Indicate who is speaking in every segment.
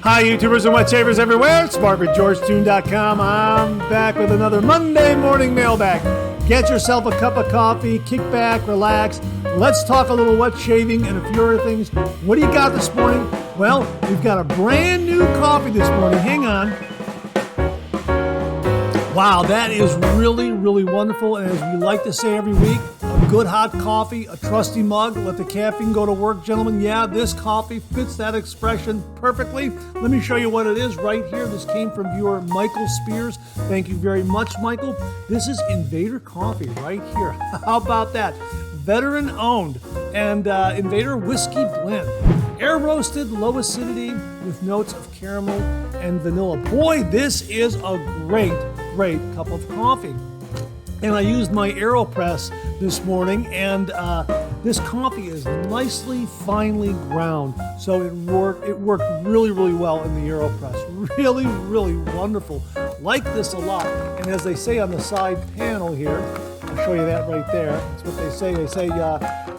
Speaker 1: Hi, YouTubers and wet shavers everywhere. It's SmartWithGeorgeToon.com. I'm back with another Monday morning mailbag. Get yourself a cup of coffee, kick back, relax. Let's talk a little wet shaving and a few other things. What do you got this morning? Well, we've got a brand new coffee this morning. Hang on. Wow, that is really, really wonderful. And as we like to say every week, a good hot coffee, a trusty mug, let the caffeine go to work, gentlemen. Yeah, this coffee fits that expression perfectly. Let me show you what it is right here. This came from viewer Michael Spears. Thank you very much, Michael. This is Invader Coffee right here. How about that? Veteran owned and Invader Whiskey Blend. Air roasted, low acidity with notes of caramel and vanilla. Boy, this is a great cup of coffee. And I used my AeroPress this morning, and this coffee is nicely, finely ground. So it worked really, really well in the AeroPress. Really, really wonderful. Like this a lot. And as they say on the side panel here, I'll show you that right there. That's what they say. They say,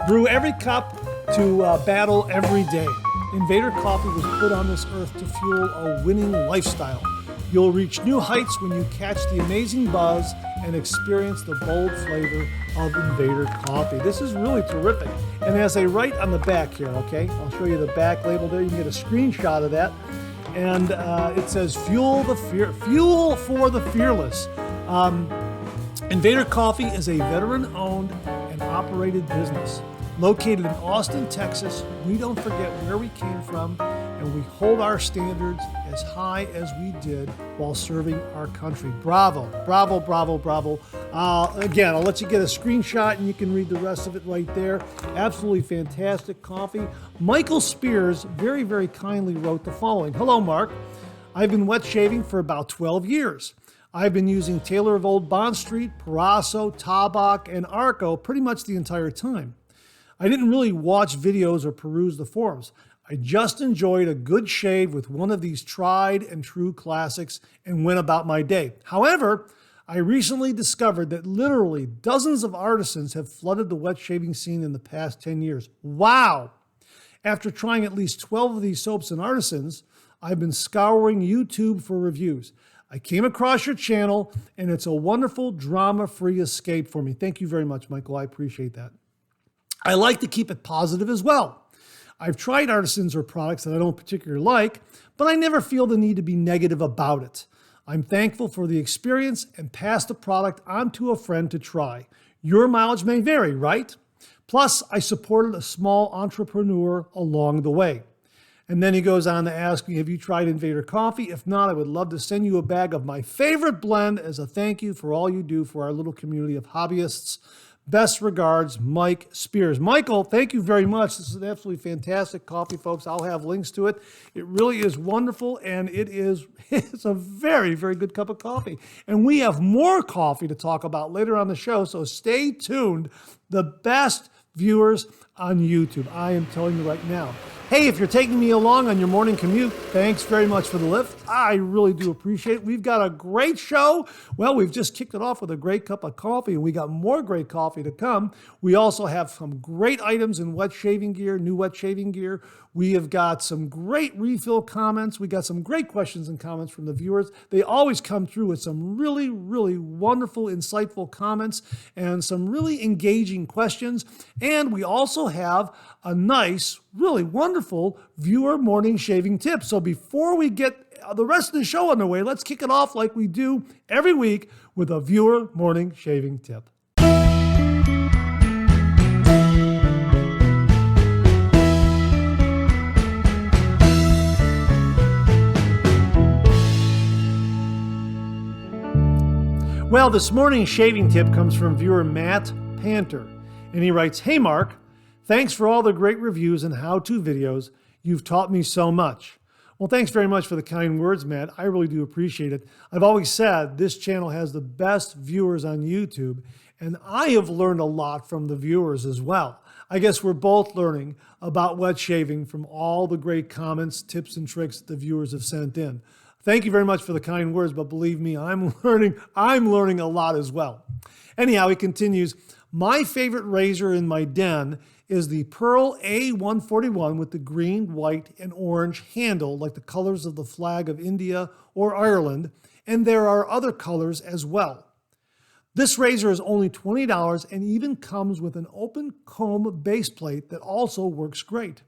Speaker 1: brew every cup to battle every day. Invader Coffee was put on this earth to fuel a winning lifestyle. You'll reach new heights when you catch the amazing buzz and experience the bold flavor of Invader Coffee. This is really terrific. And as they write on the back here, okay, I'll show you the back label there. You can get a screenshot of that. And it says, fuel for the fearless. Invader Coffee is a veteran-owned and operated business. Located in Austin, Texas, we don't forget where we came from, and we hold our standards as high as we did while serving our country. Bravo, bravo, bravo, bravo. Again, I'll let you get a screenshot and you can read the rest of it right there. Absolutely fantastic coffee. Michael Spears very, very kindly wrote the following. Hello, Mark. I've been wet shaving for about 12 years. I've been using Taylor of Old Bond Street, Parasso, Tabak, and Arco pretty much the entire time. I didn't really watch videos or peruse the forums. I just enjoyed a good shave with one of these tried and true classics and went about my day. However, I recently discovered that literally dozens of artisans have flooded the wet shaving scene in the past 10 years. Wow! After trying at least 12 of these soaps and artisans, I've been scouring YouTube for reviews. I came across your channel and it's a wonderful drama-free escape for me. Thank you very much, Michael. I appreciate that. I like to keep it positive as well. I've tried artisans or products that I don't particularly like, but I never feel the need to be negative about it. I'm thankful for the experience and pass the product on to a friend to try. Your mileage may vary, right? Plus, I supported a small entrepreneur along the way. And then he goes on to ask me, have you tried Invader Coffee? If not, I would love to send you a bag of my favorite blend as a thank you for all you do for our little community of hobbyists. Best regards, Mike Spears. Michael, thank you very much. This is an absolutely fantastic coffee, folks. I'll have links to it. It really is wonderful, and it's a very, very good cup of coffee. And we have more coffee to talk about later on the show, so stay tuned. The best viewers on YouTube, I am telling you right now. Hey, if you're taking me along on your morning commute, thanks very much for the lift. I really do appreciate it. We've got a great show. Well, we've just kicked it off with a great cup of coffee, and we got more great coffee to come. We also have some great items in wet shaving gear, new wet shaving gear. We have got some great refill comments. We got some great questions and comments from the viewers. They always come through with some really, really wonderful, insightful comments and some really engaging questions. And we also have a nice, really wonderful viewer morning shaving tip. So before we get the rest of the show underway, let's kick it off like we do every week with a viewer morning shaving tip. Well, this morning's shaving tip comes from viewer Matt Panter, and he writes, "Hey Mark, thanks for all the great reviews and how-to videos. You've taught me so much." Well, thanks very much for the kind words, Matt. I really do appreciate it. I've always said this channel has the best viewers on YouTube, and I have learned a lot from the viewers as well. I guess we're both learning about wet shaving from all the great comments, tips, and tricks that the viewers have sent in. Thank you very much for the kind words, but believe me, I'm learning a lot as well. Anyhow, he continues, My favorite razor in my den is the Pearl A141 with the green, white, and orange handle, like the colors of the flag of India or Ireland, and there are other colors as well. This razor is only $20 and even comes with an open comb base plate that also works great.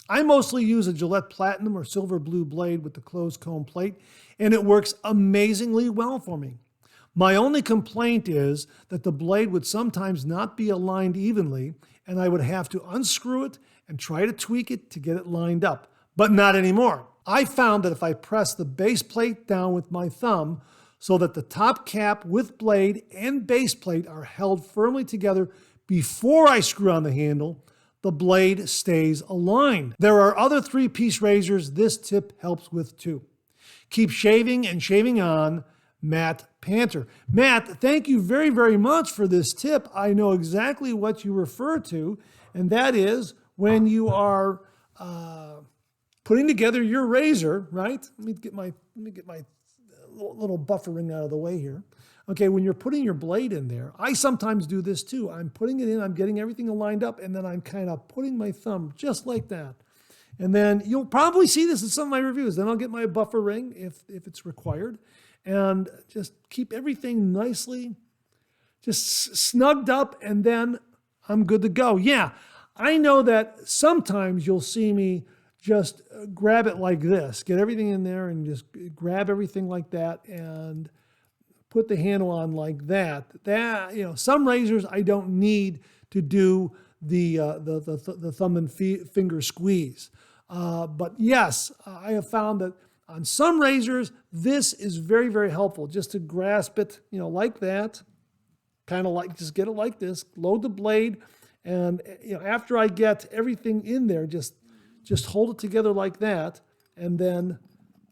Speaker 1: I mostly use a Gillette Platinum or Silver Blue blade with the closed comb plate, and it works amazingly well for me. My only complaint is that the blade would sometimes not be aligned evenly, and I would have to unscrew it and try to tweak it to get it lined up, but not anymore. I found that if I press the base plate down with my thumb so that the top cap with blade and base plate are held firmly together before I screw on the handle, the blade stays aligned. There are other 3-piece razors this tip helps with too. Keep shaving and shaving on, Matt Panter. Matt, thank you very, very much for this tip. I know exactly what you refer to, and that is when you are putting together your razor, right? Let me get my little buffering out of the way here. Okay, when you're putting your blade in there, I sometimes do this too. I'm putting it in, I'm getting everything lined up, and then I'm kind of putting my thumb just like that. And then you'll probably see this in some of my reviews. Then I'll get my buffer ring if it's required, and just keep everything nicely just snugged up, and then I'm good to go. Yeah, I know that sometimes you'll see me just grab it like this, get everything in there and just grab everything like that and put the handle on like that. Some razors I don't need to do the thumb and finger squeeze. But yes, I have found that on some razors, this is very, very helpful just to grasp it, like that, kind of like, just get it like this, load the blade. And, after I get everything in there, just hold it together like that and then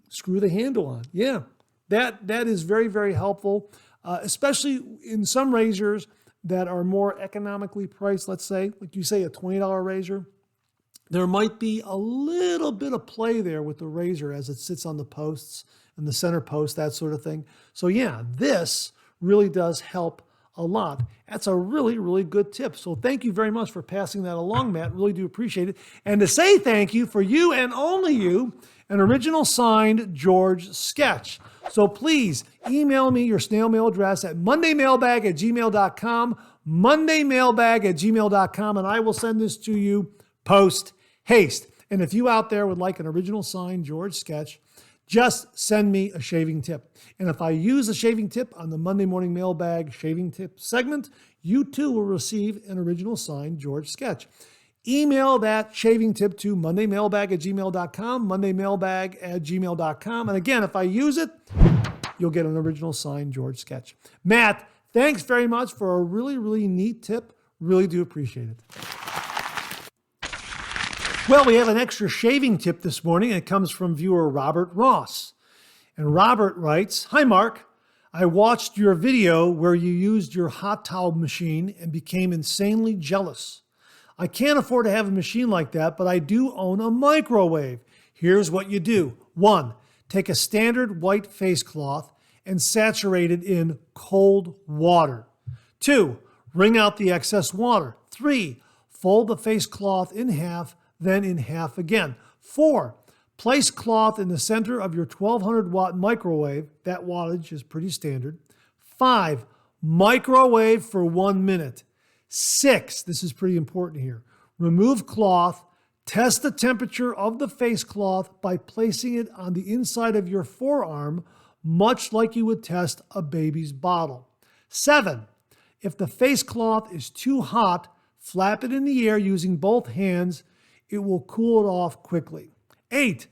Speaker 1: screw the handle on. Yeah, that is very, very helpful, especially in some razors that are more economically priced. Let's say, like you say, a $20 razor. There might be a little bit of play there with the razor as it sits on the posts and the center post, that sort of thing. So yeah, this really does help a lot. That's a really, really good tip. So thank you very much for passing that along, Matt. Really do appreciate it. And to say thank you, for you and only you, an original signed George sketch. So please email me your snail mail address at mondaymailbag@gmail.com, mondaymailbag@gmail.com, and I will send this to you post haste. And if you out there would like an original signed George sketch, just send me a shaving tip. And if I use a shaving tip on the Monday Morning Mailbag shaving tip segment, you too will receive an original signed George sketch. Email that shaving tip to mondaymailbag@gmail.com, mondaymailbag@gmail.com. And again, if I use it, you'll get an original signed George sketch. Matt, thanks very much for a really, really neat tip. Really do appreciate it. Well, we have an extra shaving tip this morning. It comes from viewer Robert Ross. And Robert writes, "Hi, Mark. I watched your video where you used your hot towel machine and became insanely jealous. I can't afford to have a machine like that, but I do own a microwave. Here's what you do. 1. Take a standard white face cloth and saturate it in cold water. 2. Wring out the excess water. 3. Fold the face cloth in half, then in half again. 4. Place cloth in the center of your 1200 watt microwave. That wattage is pretty standard. 5. Microwave for 1 minute. 6. This is pretty important here. Remove cloth. Test the temperature of the face cloth by placing it on the inside of your forearm, much like you would test a baby's bottle. 7. If the face cloth is too hot, flap it in the air using both hands. It will cool it off quickly. 8.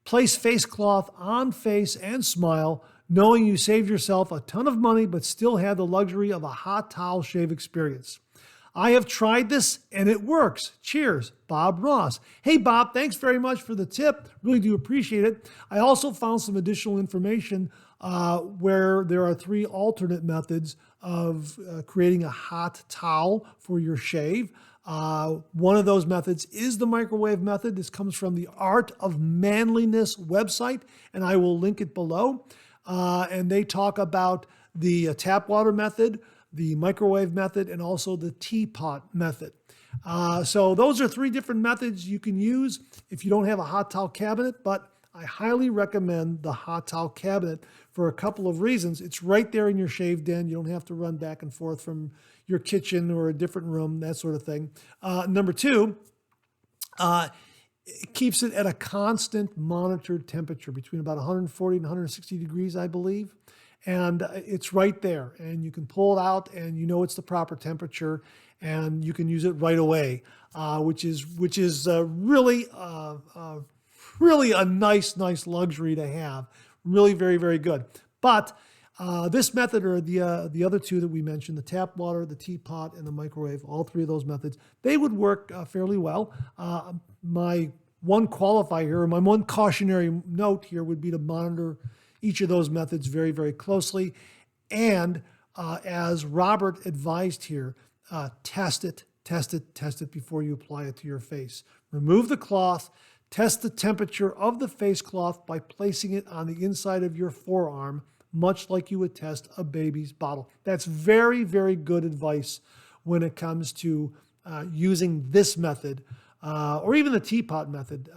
Speaker 1: Place face cloth on face and smile, knowing you saved yourself a ton of money but still have the luxury of a hot towel shave experience. I have tried this and it works. Cheers, Bob Ross." Hey, Bob, thanks very much for the tip. Really do appreciate it. I also found some additional information where there are 3 alternate methods of creating a hot towel for your shave. One of those methods is the microwave method. This comes from the Art of Manliness website, and I will link it below. And they talk about the tap water method, the microwave method, and also the teapot method. So those are 3 different methods you can use if you don't have a hot towel cabinet, but I highly recommend the hot towel cabinet for a couple of reasons. It's right there in your shave den. You don't have to run back and forth from your kitchen or a different room, that sort of thing. Number 2, it keeps it at a constant monitored temperature between about 140 and 160 degrees, I believe. And it's right there, and you can pull it out and you know it's the proper temperature, and you can use it right away, which is really a nice luxury to have. Really very, very good. But this method, or the other 2 that we mentioned, the tap water, the teapot, and the microwave, all 3 of those methods, they would work fairly well. My one qualifier here, or my one cautionary note here, would be to monitor each of those methods very, very closely. And as Robert advised here, test it before you apply it to your face. Remove the cloth, test the temperature of the face cloth by placing it on the inside of your forearm, much like you would test a baby's bottle. That's very, very good advice when it comes to using this method, or even the teapot method,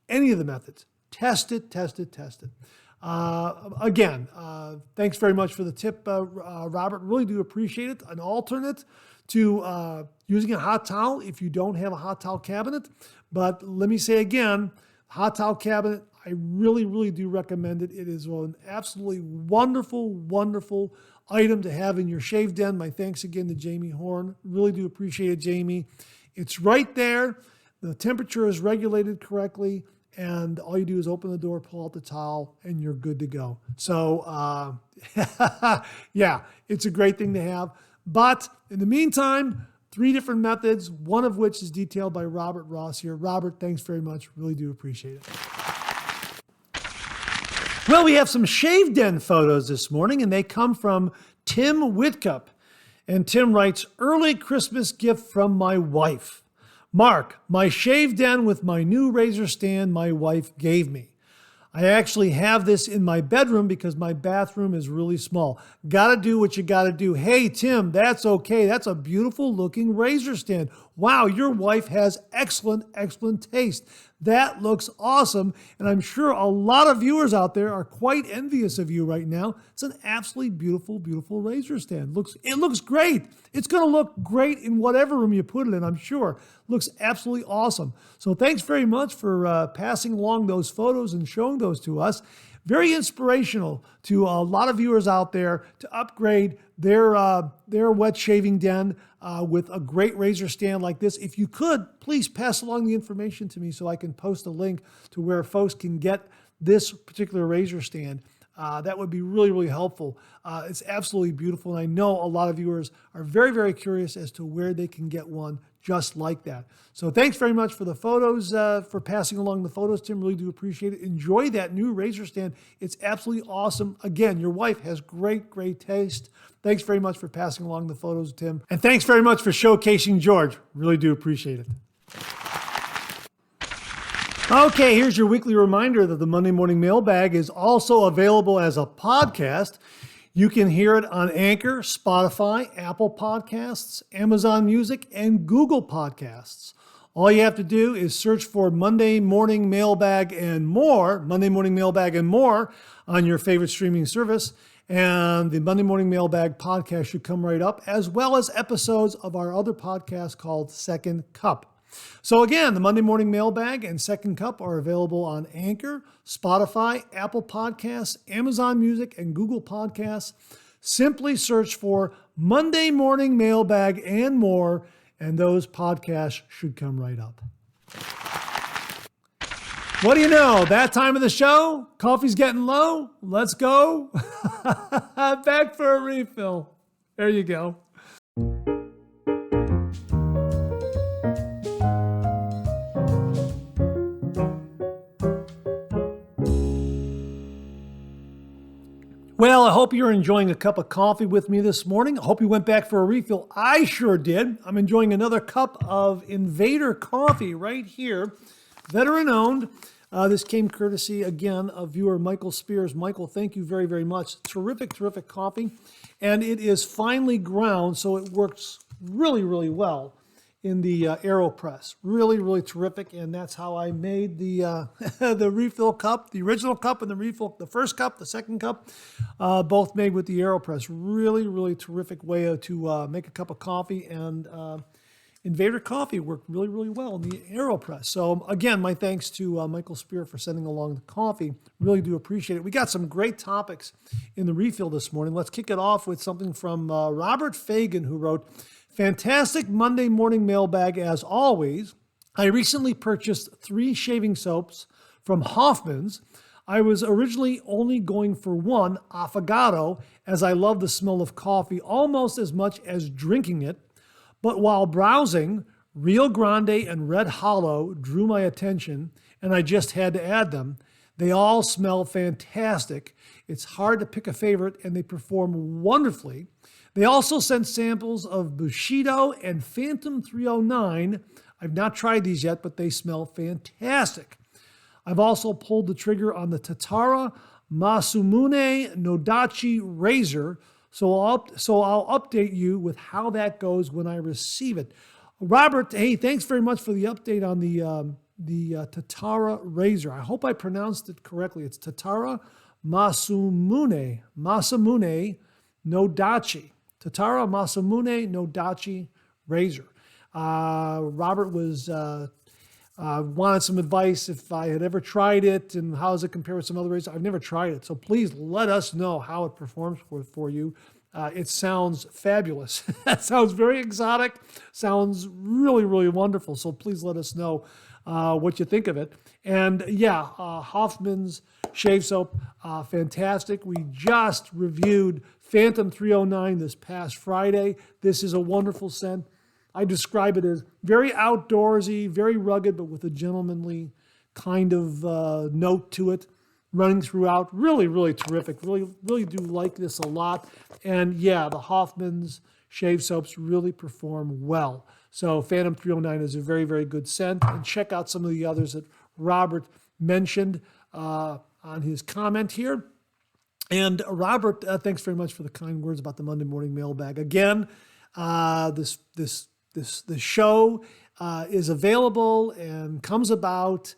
Speaker 1: any of the methods. Test it. Again, thanks very much for the tip, Robert. Really do appreciate it. An alternate to using a hot towel if you don't have a hot towel cabinet. But let me say again, hot towel cabinet, I really do recommend it. It is an absolutely wonderful item to have in your shave den. My thanks again to Jamie Horn. Really do appreciate it, Jamie. It's right there. The temperature is regulated correctly. And all you do is open the door, pull out the towel, and you're good to go. So, yeah, it's a great thing to have. But in the meantime, 3 different methods, one of which is detailed by Robert Ross here. Robert, thanks very much. Really do appreciate it. Well, we have some shave den photos this morning, and they come from Tim Whitcup. And Tim writes, "Early Christmas gift from my wife. Mark, my shave den with my new razor stand my wife gave me. I actually have this in my bedroom because my bathroom is really small. Gotta do what you gotta do." Hey, Tim, that's okay. That's a beautiful looking razor stand. Wow, your wife has excellent taste. That looks awesome. And I'm sure a lot of viewers out there are quite envious of you right now. It's an absolutely beautiful razor stand. It looks great. It's going to look great in whatever room you put it in, I'm sure. Looks absolutely awesome. So thanks very much for passing along those photos and showing those to us. Very inspirational to a lot of viewers out there to upgrade their wet shaving den with a great razor stand like this. If you could, please pass along the information to me so I can post a link to where folks can get this particular razor stand. That would be really helpful. It's absolutely beautiful, and I know a lot of viewers are very curious as to where they can get one just like that. So thanks very much for the photos, for passing along the photos, Tim. Really do appreciate it. Enjoy that new razor stand. It's absolutely awesome. Again, your wife has great taste. Thanks very much for passing along the photos, Tim. And thanks very much for showcasing George. Really do appreciate it. Okay, here's your weekly reminder that the Monday Morning Mailbag is also available as a podcast. You can hear it on Anchor, Spotify, Apple Podcasts, Amazon Music, and Google Podcasts. All you have to do is search for Monday Morning Mailbag and More, Monday Morning Mailbag and More on your favorite streaming service. And the Monday Morning Mailbag podcast should come right up, as well as episodes of our other podcast called Second Cup. So again, the Monday Morning Mailbag and Second Cup are available on Anchor, Spotify, Apple Podcasts, Amazon Music, and Google Podcasts. Simply search for Monday Morning Mailbag and More, and those podcasts should come right up. What do you know? That time of the show, coffee's getting low. Let's go. Back for a refill. There you go. Well, I hope you're enjoying a cup of coffee with me this morning. I hope you went back for a refill. I sure did. I'm enjoying another cup of Invader Coffee right here. Veteran owned. This came courtesy, again, of viewer Michael Spears. Michael, thank you very, very much. Terrific, terrific coffee. And it is finely ground, so it works really, really well in the AeroPress. Really, really terrific. And that's how I made the the refill cup, the original cup and the first cup, the second cup, both made with the AeroPress. Really, really terrific way to make a cup of coffee. And Invader Coffee worked really, really well in the AeroPress. So again, my thanks to Michael Spear for sending along the coffee. Really do appreciate it. We got some great topics in the refill this morning. Let's kick it off with something from Robert Fagan, who wrote, "Fantastic Monday morning mailbag as always. I recently purchased 3 shaving soaps from Hoffman's. I was originally only going for one, Affogato, as I love the smell of coffee almost as much as drinking it. But while browsing, Rio Grande and Red Hollow drew my attention, and I just had to add them. They all smell fantastic. It's hard to pick a favorite, and they perform wonderfully. They also sent samples of Bushido and Phantom 309. I've not tried these yet, but they smell fantastic. I've also pulled the trigger on the Tatara Masamune Nodachi razor, so I'll update you with how that goes when I receive it." Robert, hey, thanks very much for the update on the Tatara razor. I hope I pronounced it correctly. It's Tatara Masamune Nodachi. Tatara Masamune Nodachi razor. Robert was wanted some advice if I had ever tried it and how does it compare with some other razors. I've never tried it, so please let us know how it performs for you. It sounds fabulous. That sounds very exotic. Sounds really, really wonderful. So please let us know what you think of it. And yeah, Hoffman's shave soap, fantastic. We just reviewed Phantom 309 this past Friday. This is a wonderful scent. I describe it as very outdoorsy, very rugged, but with a gentlemanly kind of note to it running throughout. Really, really terrific. Really, really do like this a lot. And yeah, the Hoffman's shave soaps really perform well. So Phantom 309 is a very, very good scent. And check out some of the others that Robert mentioned on his comment here. And Robert, thanks very much for the kind words about the Monday morning mailbag. Again, the show is available and comes about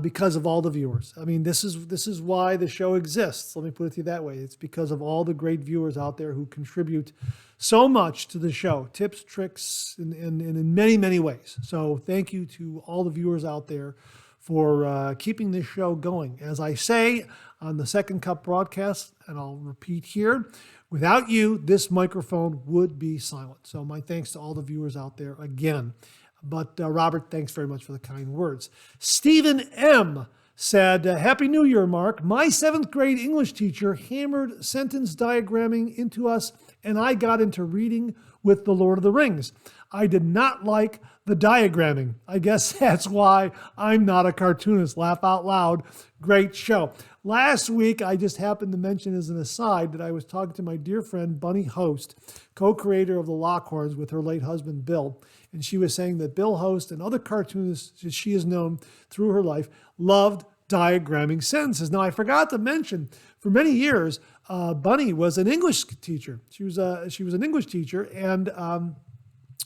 Speaker 1: because of all the viewers. I mean, this is why the show exists. Let me put it to you that way. It's because of all the great viewers out there who contribute so much to the show, tips, tricks, and in many, many ways. So thank you to all the viewers out there for keeping this show going. As I say on the Second Cup broadcast, and I'll repeat here, without you, this microphone would be silent. So my thanks to all the viewers out there again. But Robert, thanks very much for the kind words. Stephen M. said, "Happy New Year, Mark. My 7th grade English teacher hammered sentence diagramming into us, and I got into reading with The Lord of the Rings. I did not like the diagramming. I guess that's why I'm not a cartoonist." Laugh out loud. Great show. Last week, I just happened to mention as an aside that I was talking to my dear friend, Bunny Hoest, co-creator of the Lockhorns with her late husband, Bill. And she was saying that Bill Hoest and other cartoonists that she has known through her life loved diagramming sentences. Now, I forgot to mention, for many years, Bunny was an English teacher. She was an English teacher, and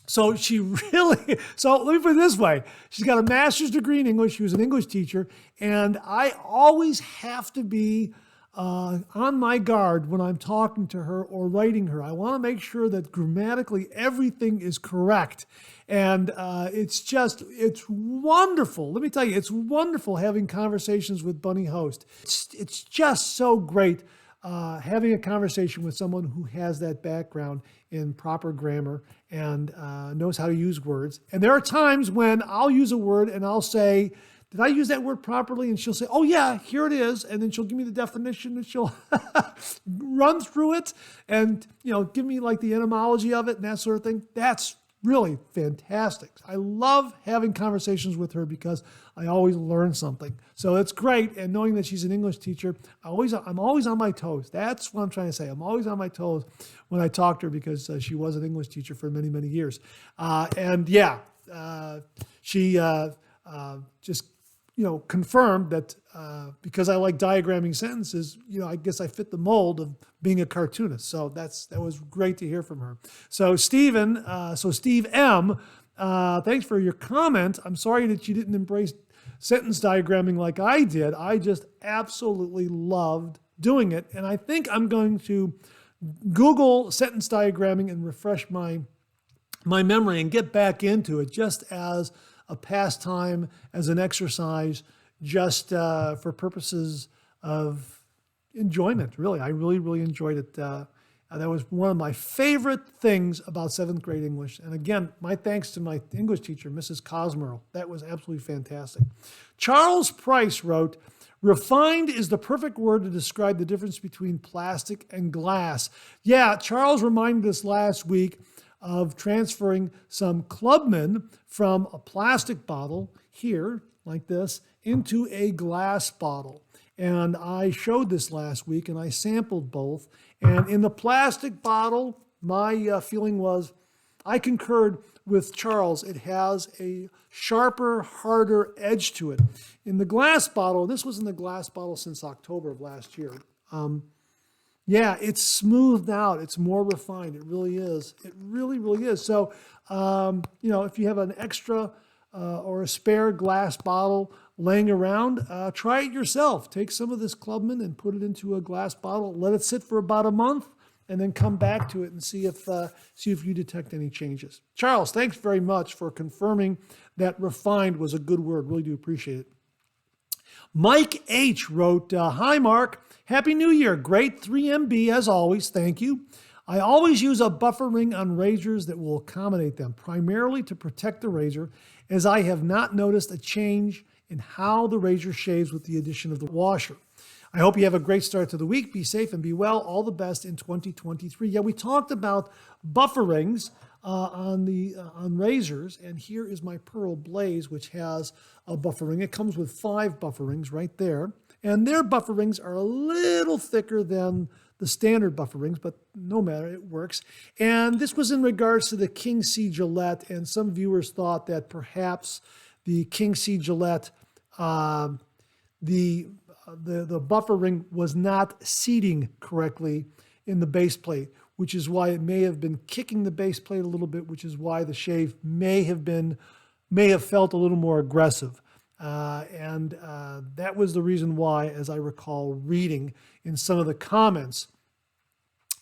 Speaker 1: so she really, so let me put it this way. She's got a master's degree in English. She was an English teacher. And I always have to be on my guard when I'm talking to her or writing her. I want to make sure that grammatically everything is correct. And it's wonderful. Let me tell you, it's wonderful having conversations with Bunny Hoest. It's just so great having a conversation with someone who has that background in proper grammar and knows how to use words. And there are times when I'll use a word and I'll say, "Did I use that word properly?" And she'll say, "Oh yeah, here it is." And then she'll give me the definition and she'll run through it and, give me like the etymology of it and that sort of thing. That's really fantastic. I love having conversations with her because I always learn something. So it's great. And knowing that she's an English teacher, I'm always on my toes. That's what I'm trying to say. I'm always on my toes when I talk to her because she was an English teacher for many, many years. She just confirmed that because I like diagramming sentences, I guess I fit the mold of being a cartoonist. So that was great to hear from her. So Steve M, thanks for your comment. I'm sorry that you didn't embrace sentence diagramming like I did. I just absolutely loved doing it. And I think I'm going to Google sentence diagramming and refresh my memory and get back into it just as a pastime, as an exercise, just for purposes of enjoyment, really. I really, really enjoyed it. That was one of my favorite things about 7th grade English. And again, my thanks to my English teacher, Mrs. Cosmerl. That was absolutely fantastic. Charles Price wrote, refined is the perfect word to describe the difference between plastic and glass. Yeah, Charles reminded us last week of transferring some Clubman from a plastic bottle here, like this, into a glass bottle. And I showed this last week, and I sampled both. And in the plastic bottle, my feeling was, I concurred with Charles. It has a sharper, harder edge to it. In the glass bottle, this was in the glass bottle since October of last year. Yeah, it's smoothed out. It's more refined. It really is. It really, really is. So, if you have an extra or a spare glass bottle laying around, try it yourself. Take some of this Clubman and put it into a glass bottle. Let it sit for about a month, and then come back to it and see if you detect any changes. Charles, thanks very much for confirming that refined was a good word. Really do appreciate it. Mike H. wrote, hi, Mark. Happy New Year. Great 3MB as always. Thank you. I always use a buffer ring on razors that will accommodate them, primarily to protect the razor, as I have not noticed a change in how the razor shaves with the addition of the washer. I hope you have a great start to the week. Be safe and be well. All the best in 2023. Yeah, we talked about buffer rings on razors, and here is my Pearl Blaze, which has a buffer ring. It comes with 5 buffer rings right there, and their buffer rings are a little thicker than the standard buffer rings, but no matter, it works. And this was in regards to the King C Gillette, and some viewers thought that perhaps the King C Gillette, the buffer ring was not seating correctly in the base plate, which is why it may have been kicking the base plate a little bit, which is why the shave may have felt a little more aggressive. And that was the reason why, as I recall reading in some of the comments.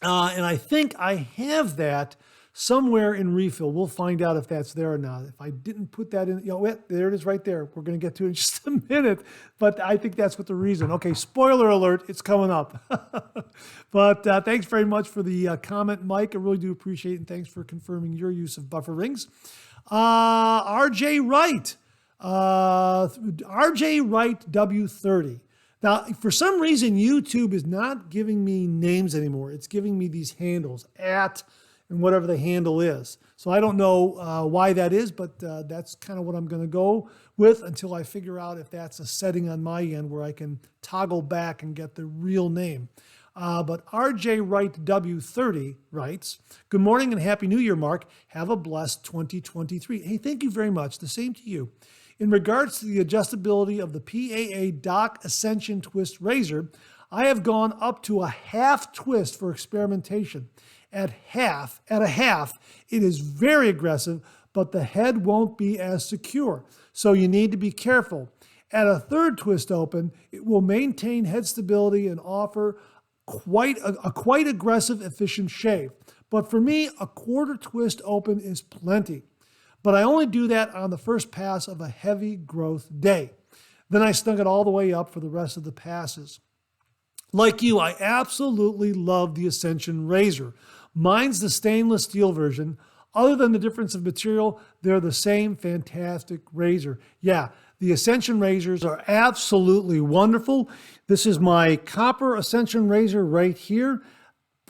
Speaker 1: And I think I have that somewhere in refill. We'll find out if that's there or not. If I didn't put that in, there it is right there. We're going to get to it in just a minute, but I think that's what the reason. Okay, spoiler alert, it's coming up. But thanks very much for the comment, Mike. I really do appreciate it, and thanks for confirming your use of buffer rings. RJ Wright, RJ Wright W30. Now, for some reason, YouTube is not giving me names anymore. It's giving me these handles, and whatever the handle is. So I don't know why that is, but that's kind of what I'm going to go with until I figure out if that's a setting on my end where I can toggle back and get the real name. But RJ Wright W30 writes, good morning and Happy New Year, Mark. Have a blessed 2023. Hey, thank you very much. The same to you. In regards to the adjustability of the PAA Copper Ascension twist razor, I have gone up to a half twist for experimentation. At a half, it is very aggressive, but the head won't be as secure. So you need to be careful. At a third twist open, it will maintain head stability and offer quite aggressive, efficient shave. But for me, a quarter twist open is plenty. But I only do that on the first pass of a heavy growth day. Then I snug it all the way up for the rest of the passes. Like you, I absolutely love the Ascension razor. Mine's the stainless steel version. Other than the difference of material, they're the same fantastic razor. Yeah, the Ascension razors are absolutely wonderful. This is my Copper Ascension razor right here.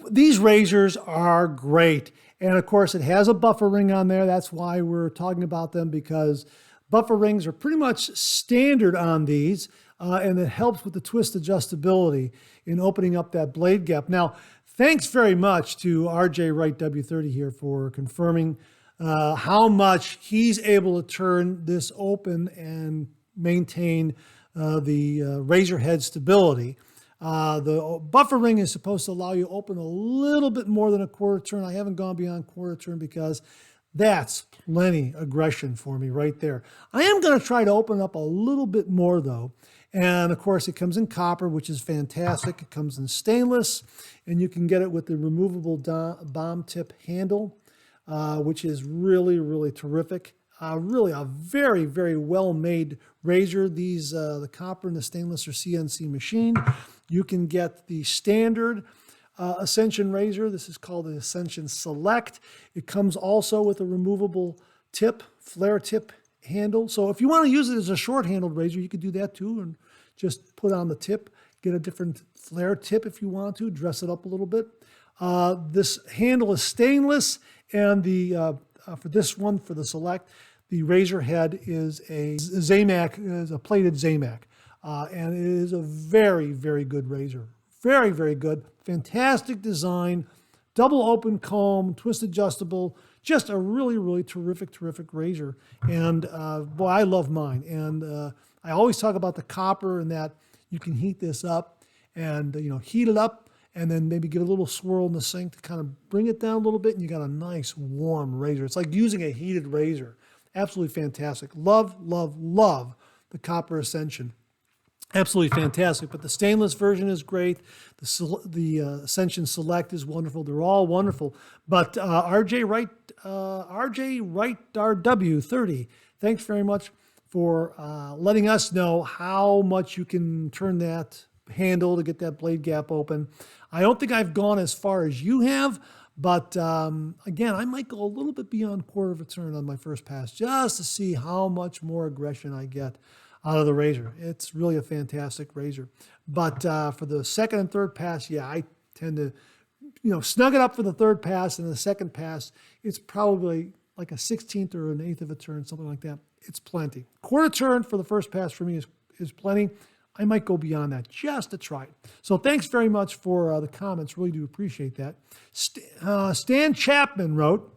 Speaker 1: These razors are great. And of course, it has a buffer ring on there. That's why we're talking about them, because buffer rings are pretty much standard on these. And it helps with the twist adjustability in opening up that blade gap. Now, thanks very much to RJ Wright W30 here for confirming how much he's able to turn this open and maintain the razor head stability. The buffer ring is supposed to allow you to open a little bit more than a quarter turn. I haven't gone beyond quarter turn because that's plenty aggression for me right there. I am going to try to open up a little bit more though. And of course it comes in copper, which is fantastic. It comes in stainless, and you can get it with the removable bomb tip handle, which is really, really terrific. Really a very, very well-made razor. These, the copper and the stainless are CNC machined. You can get the standard Ascension razor. This is called the Ascension Select. It comes also with a removable tip, flare tip handle. So if you want to use it as a short-handled razor, you could do that too, and just put on the tip, get a different flare tip if you want to, dress it up a little bit. This handle is stainless, and the for this one, for the Select, the razor head is a Zamac, is a plated Zamac, and it is a very, very good razor. Very, very good. Fantastic design, double open comb, twist adjustable, just a really, really terrific, terrific razor. And boy, I love mine. And I always talk about the copper and that you can heat this up and, heat it up and then maybe give it a little swirl in the sink to kind of bring it down a little bit, and you got a nice warm razor. It's like using a heated razor. Absolutely fantastic. Love, love, love the Copper Ascension. Absolutely fantastic. But the stainless version is great. The Ascension Select is wonderful. They're all wonderful. But RJ Wright RW30, thanks very much for letting us know how much you can turn that handle to get that blade gap open. I don't think I've gone as far as you have, but again, I might go a little bit beyond quarter of a turn on my first pass just to see how much more aggression I get out of the razor. It's really a fantastic razor. But for the second and third pass, yeah, I tend to, snug it up for the third pass, and the second pass, it's probably like a 16th or an 8th of a turn, something like that. It's plenty. Quarter turn for the first pass for me is plenty. I might go beyond that just to try it. So thanks very much for the comments. Really do appreciate that. Stan Chapman wrote,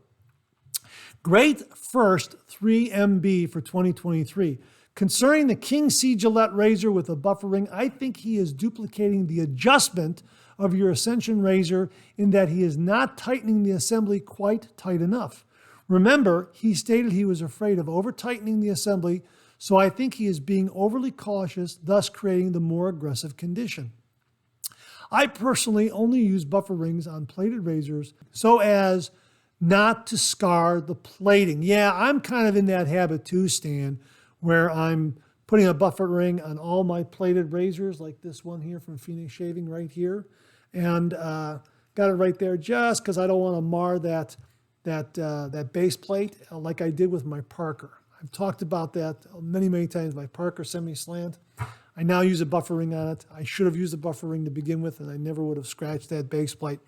Speaker 1: great first 3MB for 2023. Concerning the King C Gillette razor with a buffer ring, I think he is duplicating the adjustment of your Ascension razor in that he is not tightening the assembly quite tight enough. Remember, he stated he was afraid of over-tightening the assembly, so I think he is being overly cautious, thus creating the more aggressive condition. I personally only use buffer rings on plated razors so as not to scar the plating. Yeah, I'm kind of in that habit too, Stan, where I'm putting a buffer ring on all my plated razors, like this one here from Phoenix Shaving right here, and got it right there just because I don't want to mar that base plate like I did with my Parker. I've talked about that many, many times, my Parker semi-slant. I now use a buffer ring on it. I should have used a buffer ring to begin with, and I never would have scratched that base plate.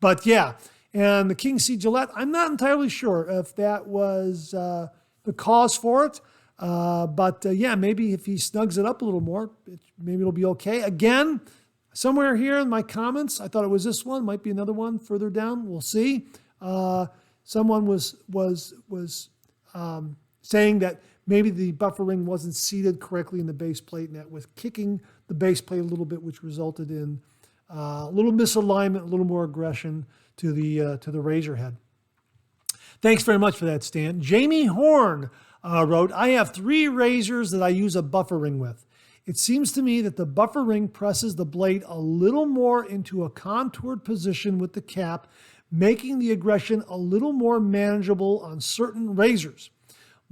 Speaker 1: But yeah, and the King C Gillette, I'm not entirely sure if that was the cause for it. But yeah, maybe if he snugs it up a little more, maybe it'll be okay. Again, somewhere here in my comments, I thought it was this one. Might be another one further down. We'll see. Someone was saying that maybe the buffer ring wasn't seated correctly in the base plate, and that was kicking the base plate a little bit, which resulted in a little misalignment, a little more aggression to the razor head. Thanks very much for that, Stan. Jamie Horn wrote, I have 3 razors that I use a buffer ring with. It seems to me that the buffer ring presses the blade a little more into a contoured position with the cap, making the aggression a little more manageable on certain razors.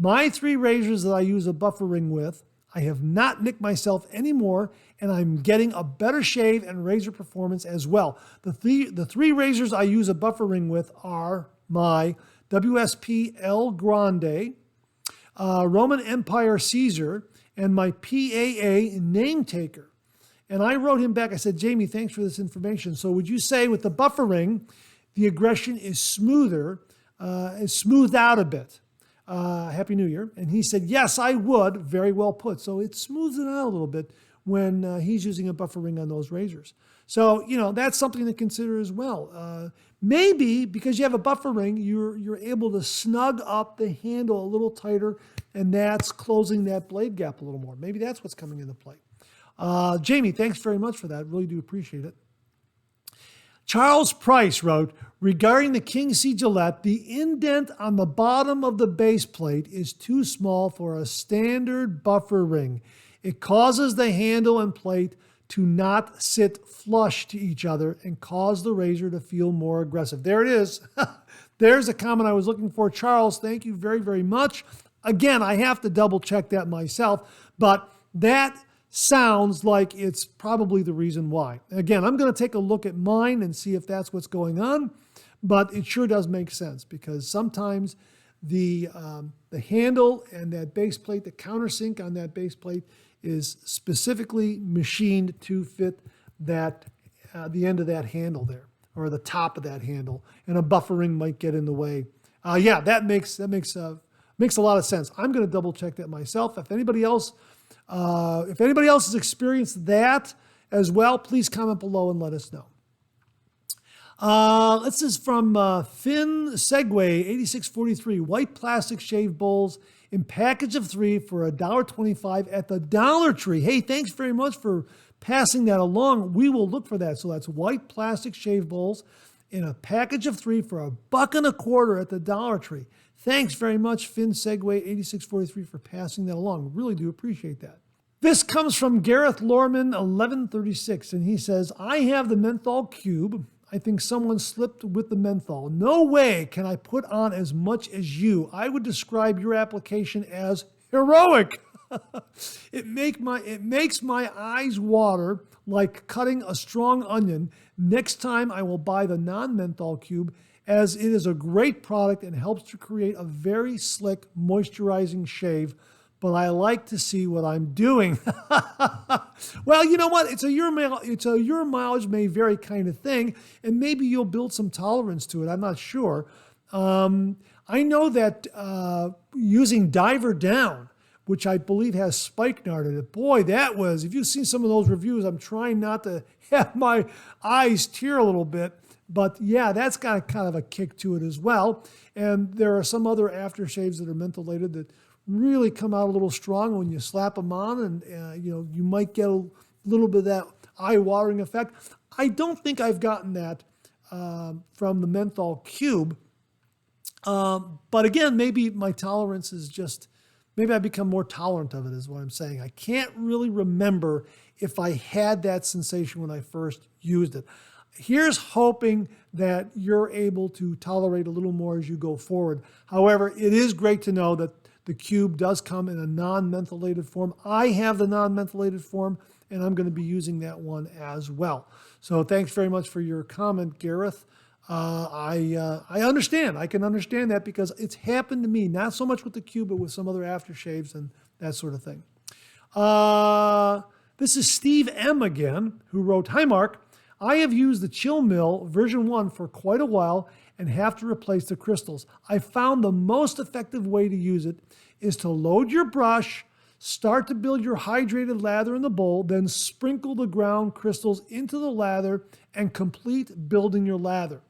Speaker 1: My 3 razors that I use a buffer ring with, I have not nicked myself anymore, and I'm getting a better shave and razor performance as well. The three razors I use a buffer ring with are my WSP El Grande, Roman Empire Caesar, and my PAA Name Taker. And I wrote him back, I said, Jamie, thanks for this information. So would you say with the buffer ring, the aggression is smoother, is smoothed out a bit? Happy New Year. And he said, yes, I would. Very well put. So it smooths it out a little bit when he's using a buffer ring on those razors. So, that's something to consider as well. Maybe because you have a buffer ring, you're able to snug up the handle a little tighter, and that's closing that blade gap a little more. Maybe that's what's coming into play. Jamie, thanks very much for that. Really do appreciate it. Charles Price wrote, regarding the King C Gillette, the indent on the bottom of the base plate is too small for a standard buffer ring. It causes the handle and plate to not sit flush to each other and cause the razor to feel more aggressive. There it is. There's a comment I was looking for. Charles, thank you very, very much. Again, I have to double check that myself, but that sounds like it's probably the reason why. Again, I'm going to take a look at mine and see if that's what's going on, but it sure does make sense because sometimes the handle and that base plate, the countersink on that base plate is specifically machined to fit that the end of that handle there, or the top of that handle, and a buffer ring might get in the way. Yeah, that makes a lot of sense. I'm going to double check that myself. If anybody else has experienced that as well, please comment below and let us know. This is from Finn Segway 8643, white plastic shave bowls in package of 3 for $1.25 at the Dollar Tree. Hey, thanks very much for passing that along. We will look for that. So that's white plastic shave bowls in a package of 3 for $1.25 at the Dollar Tree. Thanks very much, Finn Segway 8643, for passing that along. Really do appreciate that. This comes from Gareth Lorman 1136, and he says, I have the menthol cube. I think someone slipped with the menthol. No way can I put on as much as you. I would describe your application as heroic. It makes my eyes water like cutting a strong onion. Next time I will buy the non-menthol cube, as it is a great product and helps to create a very slick moisturizing shave. But I like to see what I'm doing. Well, you know what? It's a your mileage may vary kind of thing, and maybe you'll build some tolerance to it. I'm not sure. I know that using Diver Down, which I believe has spikenard in it, boy, that was, if you've seen some of those reviews, I'm trying not to have my eyes tear a little bit. But yeah, that's got kind of a kick to it as well. And there are some other aftershaves that are mentholated that really come out a little strong when you slap them on, and you might get a little bit of that eye-watering effect. I don't think I've gotten that from the menthol cube, but again, maybe my tolerance is just, maybe I become more tolerant of it is what I'm saying. I can't really remember if I had that sensation when I first used it. Here's hoping that you're able to tolerate a little more as you go forward. However, it is great to know that the cube does come in a non-mentholated form. I have the non-mentholated form, and I'm going to be using that one as well. So thanks very much for your comment, Gareth. I understand. I can understand that because it's happened to me, not so much with the cube, but with some other aftershaves and that sort of thing. This is Steve M. again, who wrote, Hi, Mark. I have used the Chill Mill version 1 for quite a while and have to replace the crystals. I found the most effective way to use it is to load your brush, start to build your hydrated lather in the bowl, then sprinkle the ground crystals into the lather and complete building your lather.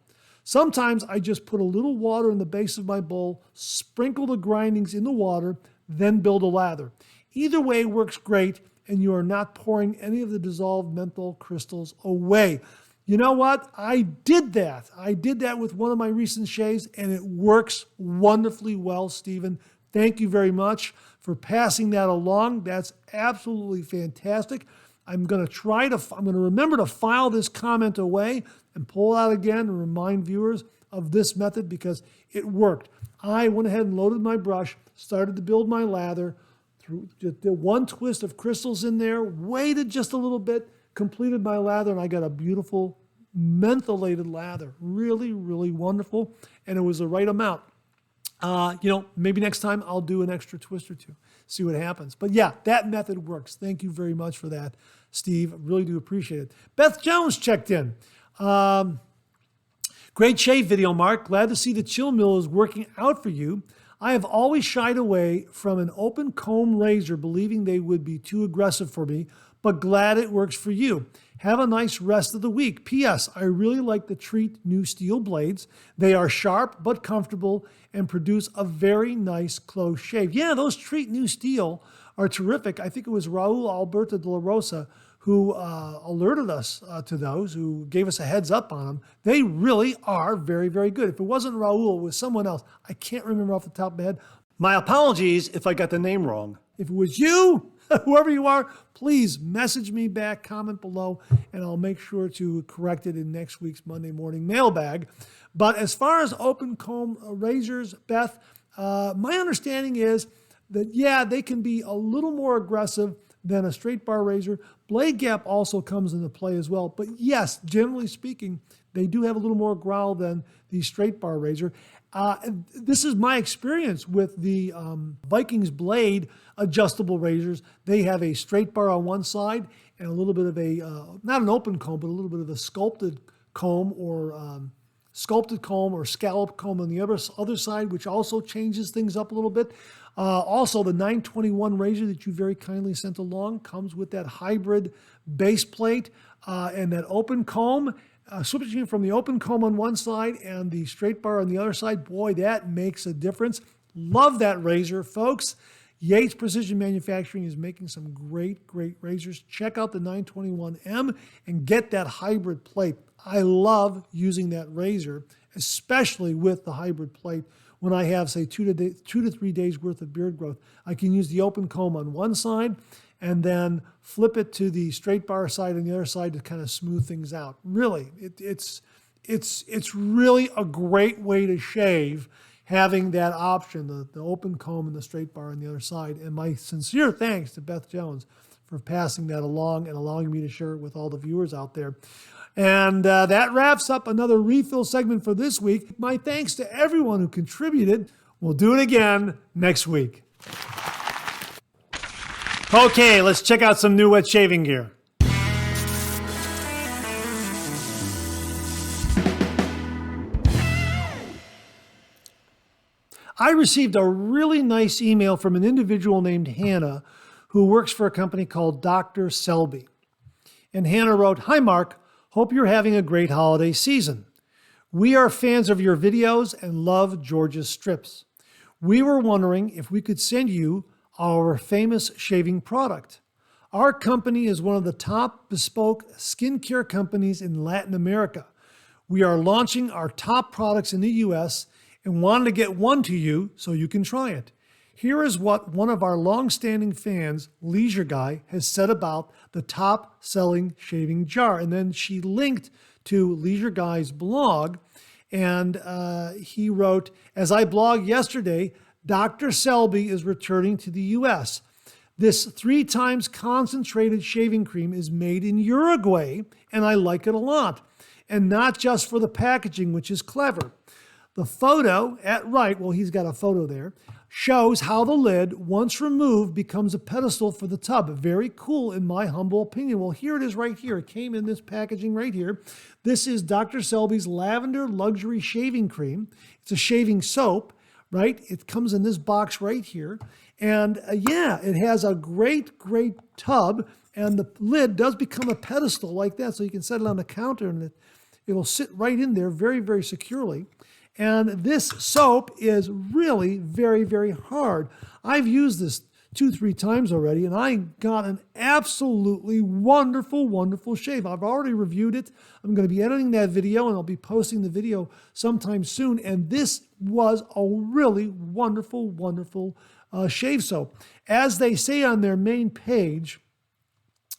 Speaker 1: Sometimes I just put a little water in the base of my bowl, sprinkle the grindings in the water, then build a lather. Either way works great, and you are not pouring any of the dissolved menthol crystals away. You know what? I did that. I did that with one of my recent shaves, and it works wonderfully well, Stephen. Thank you very much for passing that along. That's absolutely fantastic. I'm going to remember to file this comment away and pull it out again and remind viewers of this method because it worked. I went ahead and loaded my brush, started to build my lather, did one twist of crystals in there, waited just a little bit, completed my lather, and I got a beautiful mentholated lather. Really, really wonderful, and it was the right amount. Maybe next time I'll do an extra twist or two, see what happens. But yeah, that method works. Thank you very much for that, Steve. Really do appreciate it. Beth Jones checked in. Great shave video, Mark. Glad to see the Chill Mill is working out for you. I have always shied away from an open comb razor, believing they would be too aggressive for me, but glad it works for you. Have a nice rest of the week. P.S. I really like the Treat new steel blades. They are sharp but comfortable and produce a very nice close shave. Yeah, those Treat new steel are terrific. I think it was Raul Alberto de la Rosa who alerted us to those, who gave us a heads up on them. They really are very, very good. If it wasn't Raul, it was someone else. I can't remember off the top of my head. My apologies if I got the name wrong. If it was you, whoever you are, please message me back, comment below, and I'll make sure to correct it in next week's Monday morning mailbag. But as far as open comb razors, Beth, my understanding is that, yeah, they can be a little more aggressive than a straight bar razor. Blade gap also comes into play as well. But yes, generally speaking, they do have a little more growl than the straight bar razor. This is my experience with the Vikings blade adjustable razors. They have a straight bar on one side and a little bit of a, not an open comb, but a little bit of a sculpted comb or scalloped comb on the other side, which also changes things up a little bit. Also, the 921 razor that you very kindly sent along comes with that hybrid base plate and that open comb. Switching from the open comb on one side and the straight bar on the other side, boy, that makes a difference. Love that razor, folks. Yates Precision Manufacturing is making some great, great razors. Check out the 921M and get that hybrid plate. I love using that razor, especially with the hybrid plate. When I have, say, 2 to 3 days worth of beard growth, I can use the open comb on one side and then flip it to the straight bar side on the other side to kind of smooth things out. Really, it's really a great way to shave, having that option, the open comb and the straight bar on the other side. And my sincere thanks to Beth Jones for passing that along and allowing me to share it with all the viewers out there. And that wraps up another refill segment for this week. My thanks to everyone who contributed. We'll do it again next week. Okay, let's check out some new wet shaving gear. I received a really nice email from an individual named Hannah who works for a company called Dr. Selby. And Hannah wrote, "Hi, Mark. Hope you're having a great holiday season. We are fans of your videos and love George's strips. We were wondering if we could send you our famous shaving product. Our company is one of the top bespoke skincare companies in Latin America. We are launching our top products in the US and wanted to get one to you so you can try it. Here is what one of our long-standing fans, Leisure Guy, has said about the top-selling shaving jar." And then she linked to Leisure Guy's blog, and he wrote, "As I blogged yesterday, Dr. Selby is returning to the U.S. This 3 times concentrated shaving cream is made in Uruguay, and I like it a lot. And not just for the packaging, which is clever. The photo at right," well, he's got a photo there, "shows how the lid, once removed, becomes a pedestal for the tub. Very cool in my humble opinion." Well, here it is right here. It came in this packaging right here. This is Dr. Selby's Lavender Luxury Shaving Cream. It's a shaving soap, right? It comes in this box right here. And yeah, it has a great, great tub. And the lid does become a pedestal like that. So you can set it on the counter and it'll sit right in there very, very securely. And this soap is really very, very hard. I've used this 2-3 times already, and I got an absolutely wonderful, wonderful shave. I've already reviewed it. I'm going to be editing that video, and I'll be posting the video sometime soon. And this was a really wonderful, wonderful shave soap. As they say on their main page,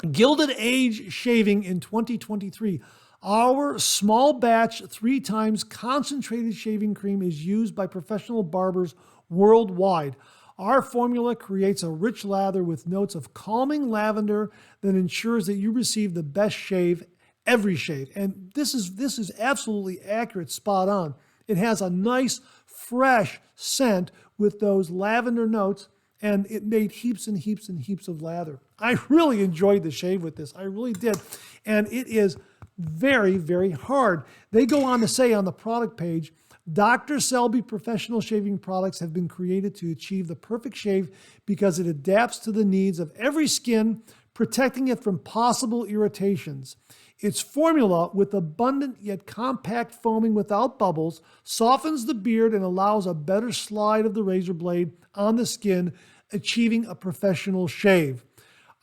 Speaker 1: Gilded Age Shaving in 2023. Our small batch 3 times concentrated shaving cream is used by professional barbers worldwide. Our formula creates a rich lather with notes of calming lavender that ensures that you receive the best shave every shave. And this is absolutely accurate, spot on. It has a nice, fresh scent with those lavender notes, and it made heaps and heaps and heaps of lather. I really enjoyed the shave with this. I really did. And it is very, very hard. They go on to say on the product page, Dr. Selby professional shaving products have been created to achieve the perfect shave because it adapts to the needs of every skin, protecting it from possible irritations. Its formula, with abundant yet compact foaming without bubbles, softens the beard and allows a better slide of the razor blade on the skin, achieving a professional shave.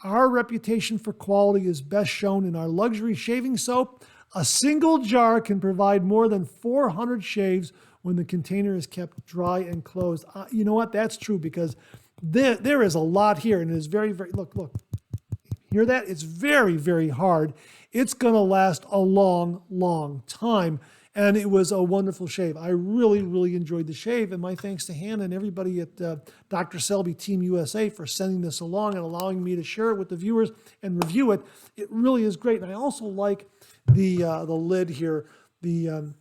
Speaker 1: Our reputation for quality is best shown in our luxury shaving soap. A single jar can provide more than 400 shaves when the container is kept dry and closed. You know what? That's true, because there is a lot here, and it is very, very, look. Hear that? It's very, very hard. It's going to last a long, long time. And it was a wonderful shave. I really, really enjoyed the shave. And my thanks to Hannah and everybody at Dr. Selby Team USA for sending this along and allowing me to share it with the viewers and review it. It really is great. And I also like the lid here, the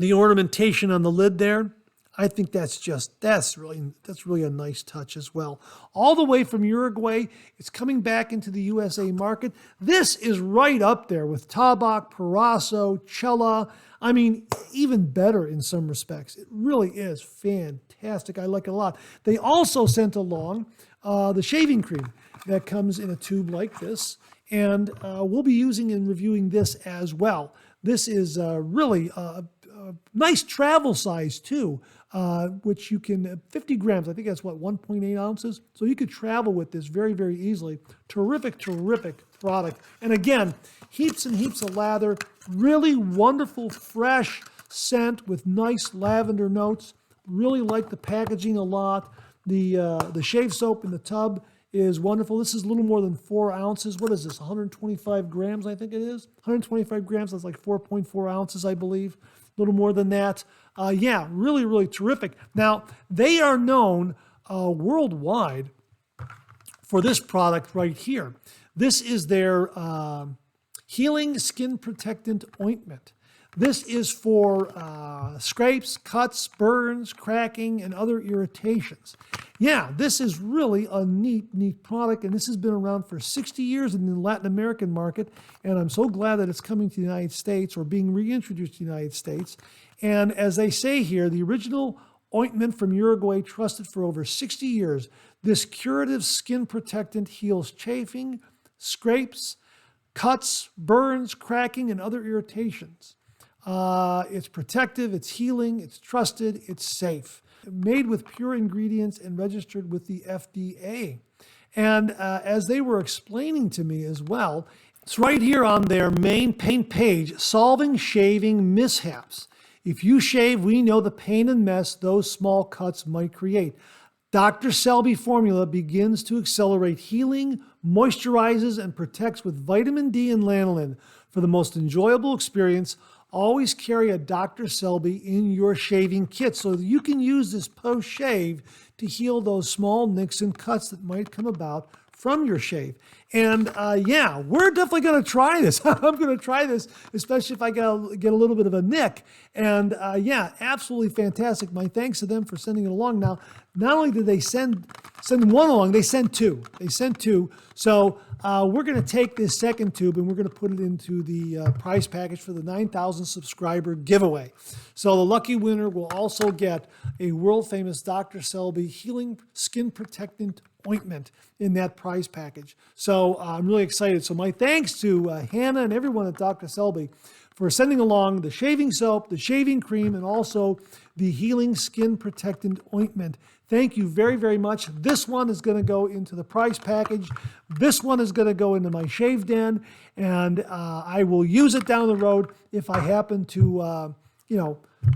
Speaker 1: ornamentation on the lid there. I think that's really a nice touch as well. All the way from Uruguay, it's coming back into the USA market. This is right up there with Tabak, Parasso, Cella. I mean, even better in some respects. It really is fantastic. I like it a lot. They also sent along the shaving cream that comes in a tube like this, and we'll be using and reviewing this as well. This is really a nice travel size too, which you can, 50 grams, I think that's what, 1.8 ounces? So you could travel with this very, very easily. Terrific, terrific product. And again, heaps and heaps of lather, really wonderful, fresh scent with nice lavender notes. Really like the packaging a lot. The shave soap in the tub is wonderful. This is a little more than 4 ounces. What is this, 125 grams, I think it is? 125 grams, that's like 4.4 ounces, I believe. A little more than that. Yeah, really, really terrific. Now, they are known worldwide for this product right here. This is their Healing Skin Protectant Ointment. This is for scrapes, cuts, burns, cracking, and other irritations. Yeah, this is really a neat product, and this has been around for 60 years in the Latin American market, and I'm so glad that it's coming to the United States or being reintroduced to the United States. And as they say here, the original ointment from Uruguay, trusted for over 60 years, this curative skin protectant heals chafing, scrapes, cuts, burns, cracking, and other irritations. It's protective, it's healing, it's trusted, it's safe. Made with pure ingredients and registered with the FDA. And as they were explaining to me as well, it's right here on their main page, Solving Shaving Mishaps. If you shave, we know the pain and mess those small cuts might create. Dr. Selby formula begins to accelerate healing, moisturizes, and protects with vitamin D and lanolin. For the most enjoyable experience, always carry a Dr. Selby in your shaving kit so that you can use this post-shave to heal those small nicks and cuts that might come about from your shave. And yeah, we're definitely going to try this. I'm going to try this, especially if I get a little bit of a nick. And yeah, absolutely fantastic. My thanks to them for sending it along. Now, not only did they send one along, they sent two. So we're going to take this second tube and we're going to put it into the prize package for the 9,000 subscriber giveaway. So the lucky winner will also get a world famous Dr. Selby Healing Skin Protectant Ointment in that prize package. So I'm really excited. So my thanks to Hannah and everyone at Dr. Selby for sending along the shaving soap, the shaving cream, and also the Healing Skin Protectant Ointment. Thank you very, very much. This one is going to go into the prize package. This one is going to go into my shave den, and I will use it down the road if I happen to,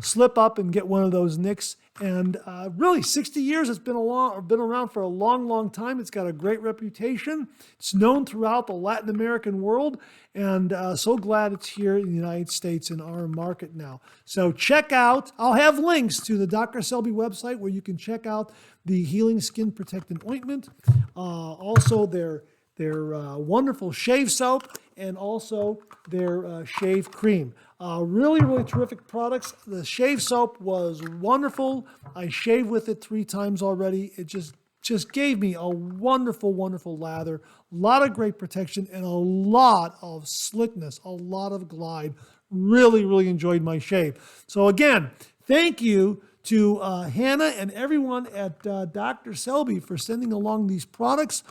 Speaker 1: slip up and get one of those nicks. And really, 60 years, it's been around for a long, long time. It's got a great reputation. It's known throughout the Latin American world, and so glad it's here in the United States in our market now. So check out, I'll have links to the Dr. Selby website where you can check out the Healing Skin Protectant Ointment, also their wonderful shave soap, and also their shave cream. Really, really terrific products. The shave soap was wonderful. I shaved with it 3 times already. It just gave me a wonderful, wonderful lather. A lot of great protection and a lot of slickness, a lot of glide. Really, really enjoyed my shave. So again, thank you to Hannah and everyone at Dr. Selby for sending along these products.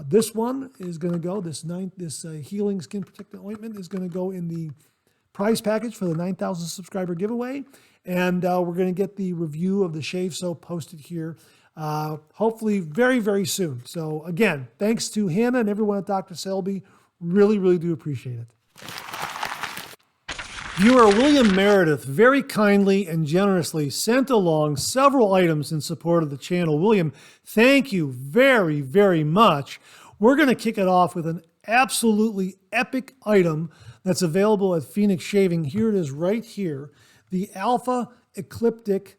Speaker 1: This one is going to go, this Healing Skin Protectant Ointment is going to go in the prize package for the 9,000 subscriber giveaway. And we're going to get the review of the shave soap posted here, hopefully very, very soon. So again, thanks to Hannah and everyone at Dr. Selby. Really, really do appreciate it. Viewer William Meredith very kindly and generously sent along several items in support of the channel. William, thank you very, very much. We're going to kick it off with an absolutely epic item that's available at Phoenix Shaving. Here it is right here, the Alpha Ecliptic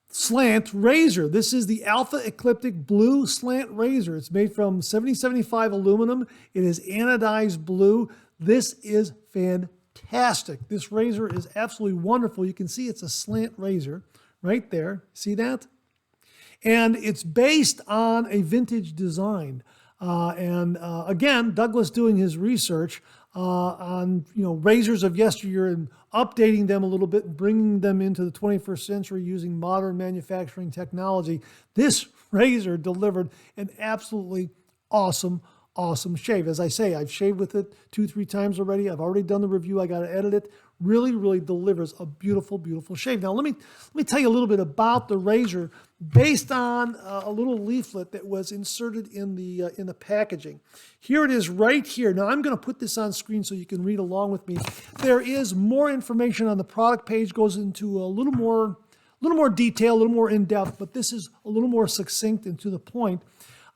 Speaker 1: Slant Razor. This is the Alpha Ecliptic Blue Slant Razor. It's made from 7075 aluminum. It is anodized blue. This is fantastic. This razor is absolutely wonderful. You can see it's a slant razor right there. See that? And it's based on a vintage design. Again, Douglas doing his research on razors of yesteryear and updating them a little bit and bringing them into the 21st century using modern manufacturing technology. This razor delivered an absolutely awesome shave. As I say, I've shaved with it 2-3 times already. I've already done the review. I got to edit it. Really, really delivers a beautiful, beautiful shave. Now, let me tell you a little bit about the razor based on a little leaflet that was inserted in the packaging. Here it is right here. Now, I'm going to put this on screen so you can read along with me. There is more information on the product page, goes into a little more detail, a little more in-depth, but this is a little more succinct and to the point.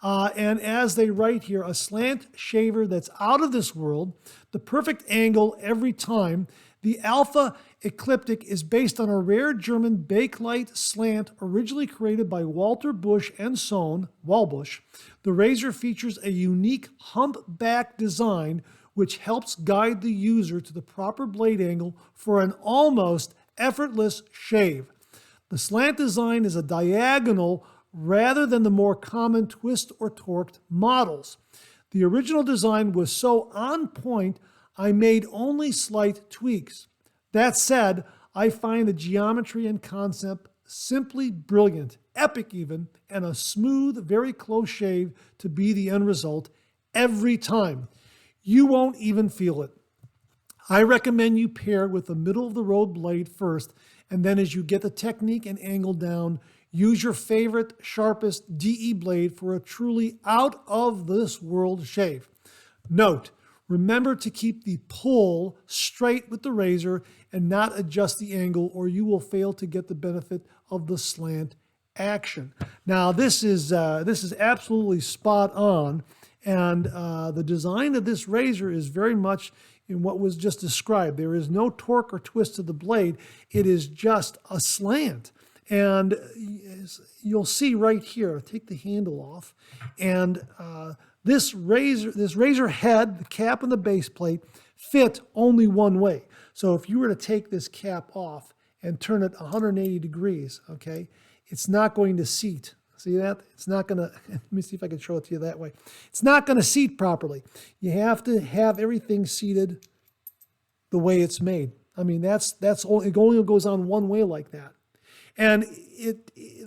Speaker 1: And as they write here, a slant shaver that's out of this world, the perfect angle every time. The Alpha Ecliptic is based on a rare German bakelite slant originally created by Walter Busch and Son, Walbusch. The razor features a unique humpback design which helps guide the user to the proper blade angle for an almost effortless shave. The slant design is a diagonal rather than the more common twist or torqued models. The original design was so on point, I made only slight tweaks. That said, I find the geometry and concept simply brilliant, epic even, and a smooth, very close shave to be the end result every time. You won't even feel it. I recommend you pair with the middle of the road blade first, and then as you get the technique and angle down, use your favorite, sharpest DE blade for a truly out-of-this-world shave. Note, remember to keep the pull straight with the razor and not adjust the angle, or you will fail to get the benefit of the slant action. Now, this is absolutely spot on, and the design of this razor is very much in what was just described. There is no torque or twist to the blade. It is just a slant. And you'll see right here, take the handle off, and this razor head, the cap and the base plate, fit only one way. So if you were to take this cap off and turn it 180 degrees, okay, it's not going to seat. See that? It's not going to, let me see if I can show it to you that way. It's not going to seat properly. You have to have everything seated the way it's made. I mean, it only goes on one way like that. And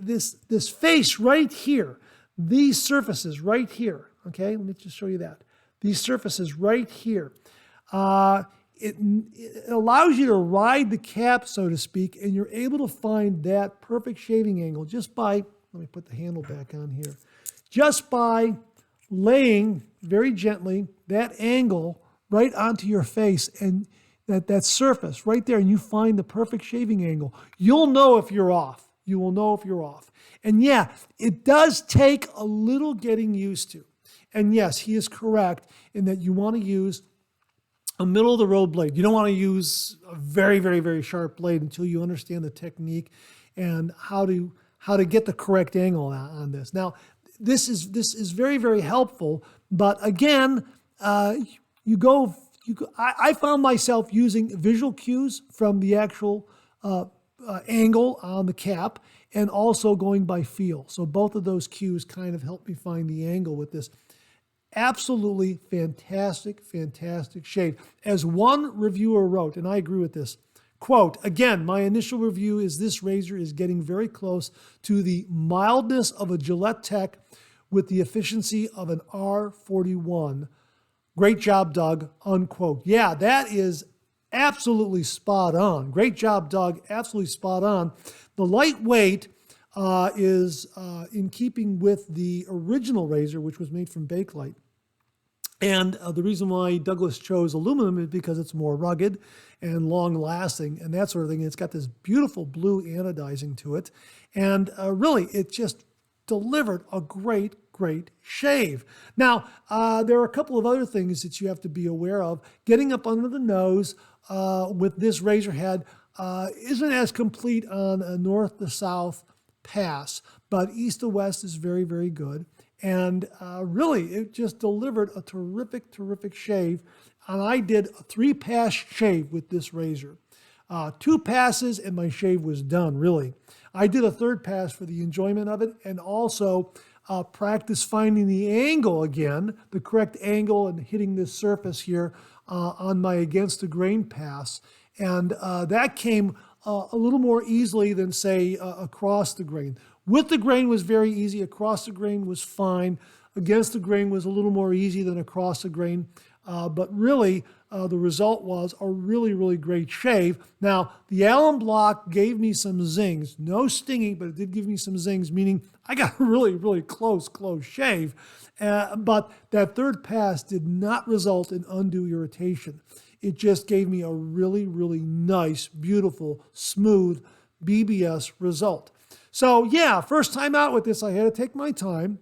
Speaker 1: this face right here, these surfaces right here, okay, let me just show you that. These surfaces right here, it allows you to ride the cap, so to speak, and you're able to find that perfect shaving angle just by, let me put the handle back on here, just by laying very gently that angle right onto your face and that surface right there, and you find the perfect shaving angle. You'll know if you're off. You will know if you're off. And yeah, it does take a little getting used to. And yes, he is correct in that you want to use a middle-of-the-road blade. You don't want to use a very, very, very sharp blade until you understand the technique and how to get the correct angle on this. Now, this is very, very helpful. But again, I found myself using visual cues from the actual angle on the cap and also going by feel. So both of those cues kind of helped me find the angle with this absolutely fantastic, fantastic shave. As one reviewer wrote, and I agree with this, Quote, again, my initial review is this razor is getting very close to the mildness of a Gillette Tech with the efficiency of an R41. Great job, Doug, unquote. Yeah, that is absolutely spot on. Great job, Doug, absolutely spot on. The lightweight is in keeping with the original razor, which was made from Bakelite. And the reason why Douglas chose aluminum is because it's more rugged and long-lasting and that sort of thing. It's got this beautiful blue anodizing to it. And really, it just delivered a great shave. Now, there are a couple of other things that you have to be aware of. Getting up under the nose with this razor head isn't as complete on a north to south pass, but east to west is very good. And really, it just delivered a terrific shave. And I did a 3-pass shave with this razor. 2 passes and my shave was done, really. I did a 3rd pass for the enjoyment of it and also practice finding the angle again, the correct angle and hitting this surface here on my against the grain pass. And that came a little more easily than, say, across the grain. With the grain was very easy. Across the grain was fine. Against the grain was a little more easy than across the grain. But really, the result was a really great shave. Now, the alum block gave me some zings. No stinging, but it did give me some zings, meaning I got a really close shave. But that 3rd pass did not result in undue irritation. It just gave me a really nice, beautiful, smooth BBS result. So yeah, first time out with this, I had to take my time,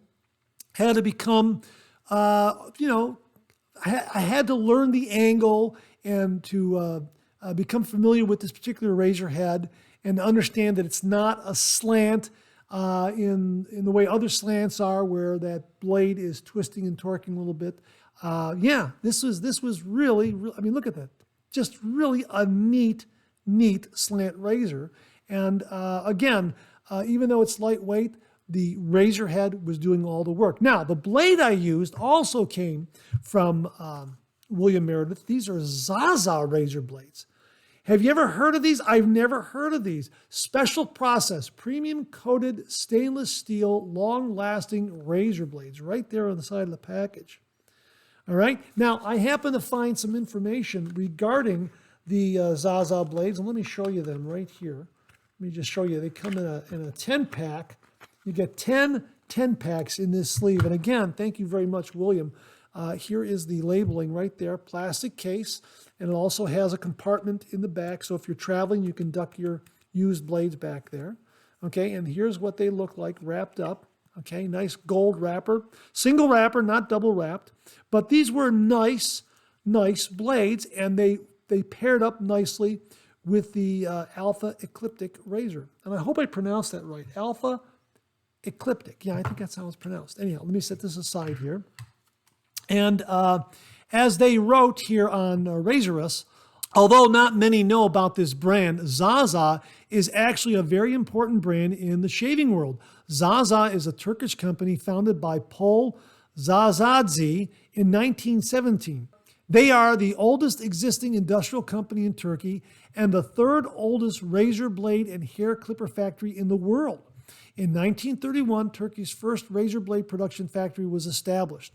Speaker 1: had to become, I had to learn the angle and to become familiar with this particular razor head and understand that it's not a slant in the way other slants are, where that blade is twisting and torquing a little bit. Yeah, this was really, I mean, look at that. Just really a neat slant razor. And again, even though it's lightweight, the razor head was doing all the work. Now, the blade I used also came from William Meredith. These are ZaZa razor blades. Have you ever heard of these? I've never heard of these. Special process, premium coated stainless steel, long-lasting razor blades right there on the side of the package. All right. Now, I happen to find some information regarding the ZaZa blades, and let me show you them right here. Let me just show you. They come in a 10-pack. You get 10 10-packs in this sleeve. And again, thank you very much, William. Here is the labeling right there, plastic case, and it also has a compartment in the back. So if you're traveling, you can duck your used blades back there. Okay, and here's what they look like wrapped up. Okay, nice gold wrapper. Single wrapper, not double wrapped. But these were nice blades, and they paired up nicely with the Alpha Ecliptic razor. And I hope I pronounced that right. Alpha Ecliptic. Yeah, I think that's how it's pronounced. Anyhow, let me set this aside here. And as they wrote here on Razorus, although not many know about this brand, ZaZa is actually a very important brand in the shaving world. ZaZa is a Turkish company founded by Pol Zazadze in 1917. They are the oldest existing industrial company in Turkey and the 3rd oldest razor blade and hair clipper factory in the world. In 1931, Turkey's first razor blade production factory was established.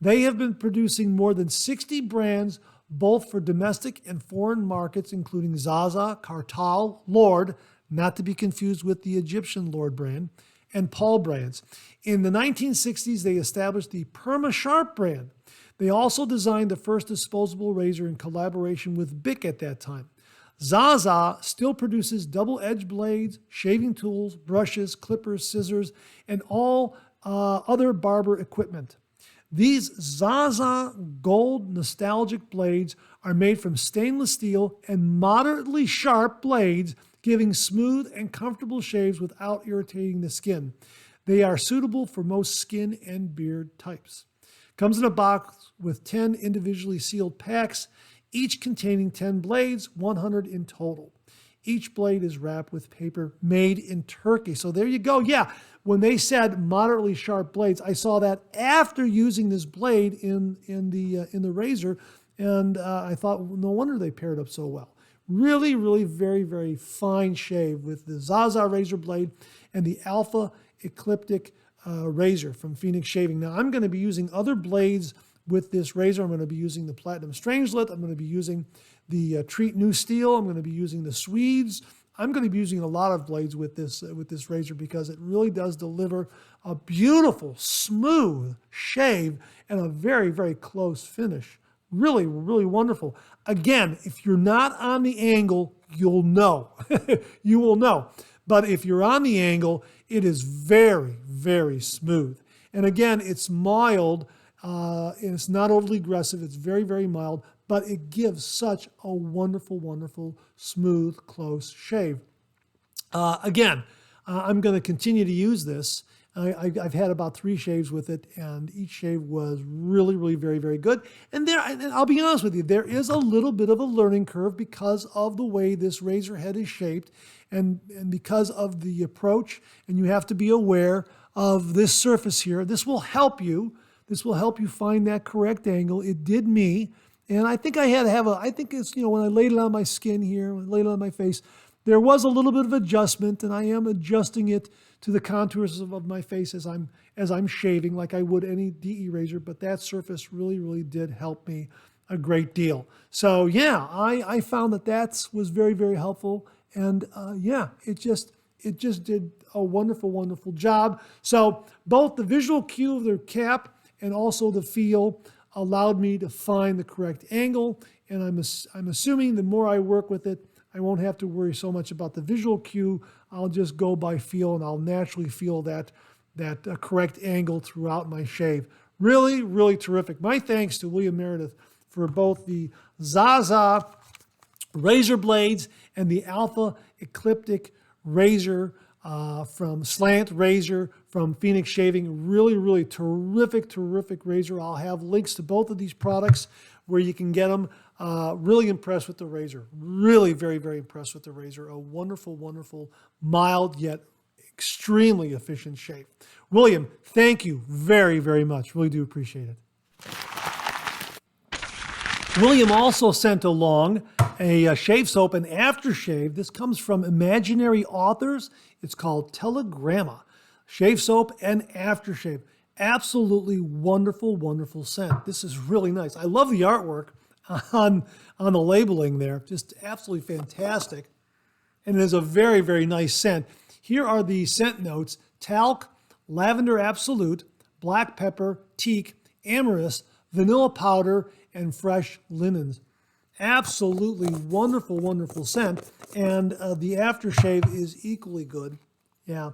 Speaker 1: They have been producing more than 60 brands, both for domestic and foreign markets, including ZaZa, Kartal, Lord, not to be confused with the Egyptian Lord brand, and Paul brands. In the 1960s, they established the Perma Sharp brand. They also designed the first disposable razor in collaboration with Bic at that time. ZaZa still produces double-edged blades, shaving tools, brushes, clippers, scissors, and all other barber equipment. These ZaZa gold nostalgic blades are made from stainless steel and moderately sharp blades, giving smooth and comfortable shaves without irritating the skin. They are suitable for most skin and beard types. Comes in a box with 10 individually sealed packs, each containing 10 blades, 100 in total. Each blade is wrapped with paper made in Turkey. So there you go. Yeah, when they said moderately sharp blades, I saw that after using this blade in the razor, and I thought, well, no wonder they paired up so well. Really, really very, very fine shave with the ZaZa razor blade and the Alpha Ecliptic razor from Phoenix Shaving. Now, I'm going to be using other blades with this razor. I'm going to be using the Platinum Strangelet. I'm going to be using the Treat New Steel. I'm going to be using the Swedes. I'm going to be using a lot of blades with this razor because it really does deliver a beautiful, smooth shave and a very, very close finish. Really, really wonderful. Again, if you're not on the angle, you'll know. You will know. But if you're on the angle, it is very, very smooth. And again, it's mild, and it's not overly aggressive. It's very, very mild, but it gives such a wonderful, wonderful, smooth, close shave. Again, I'm going to continue to use this. I've had about 3 shaves with it, and each shave was really, really very, very good. And I'll be honest with you, there is a little bit of a learning curve because of the way this razor head is shaped and because of the approach, and you have to be aware of this surface here. This will help you. This will help you find that correct angle. It did me, and I think I had to have I think it's, when I laid it on my skin here, when I laid it on my face, there was a little bit of adjustment, and I am adjusting it to the contours of my face as I'm shaving like I would any DE razor, but that surface really, really did help me a great deal. So yeah, I found that was very, very helpful, and yeah, it just did a wonderful, wonderful job. So both the visual cue of the cap and also the feel allowed me to find the correct angle, and I'm assuming the more I work with it, I won't have to worry so much about the visual cue. I'll just go by feel, and I'll naturally feel that correct angle throughout my shave. Really, really terrific. My thanks to William Meredith for both the ZaZa razor blades and the Alpha Ecliptic razor from Slant razor from Phoenix Shaving. Really, really terrific, terrific razor. I'll have links to both of these products where you can get them. Really impressed with the razor. Really very, very impressed with the razor. A wonderful, wonderful, mild yet extremely efficient shave. William, thank you very, very much. Really do appreciate it. William also sent along a shave soap and aftershave. This comes from Imaginary Authors. It's called Telegramma. Shave soap and aftershave. Absolutely wonderful, wonderful scent. This is really nice. I love the artwork on the labeling there. Just absolutely fantastic. And it is a very, very nice scent. Here are the scent notes: talc, lavender absolute, black pepper, teak, amorous, vanilla powder, and fresh linens. Absolutely wonderful, wonderful scent. And the aftershave is equally good. Yeah.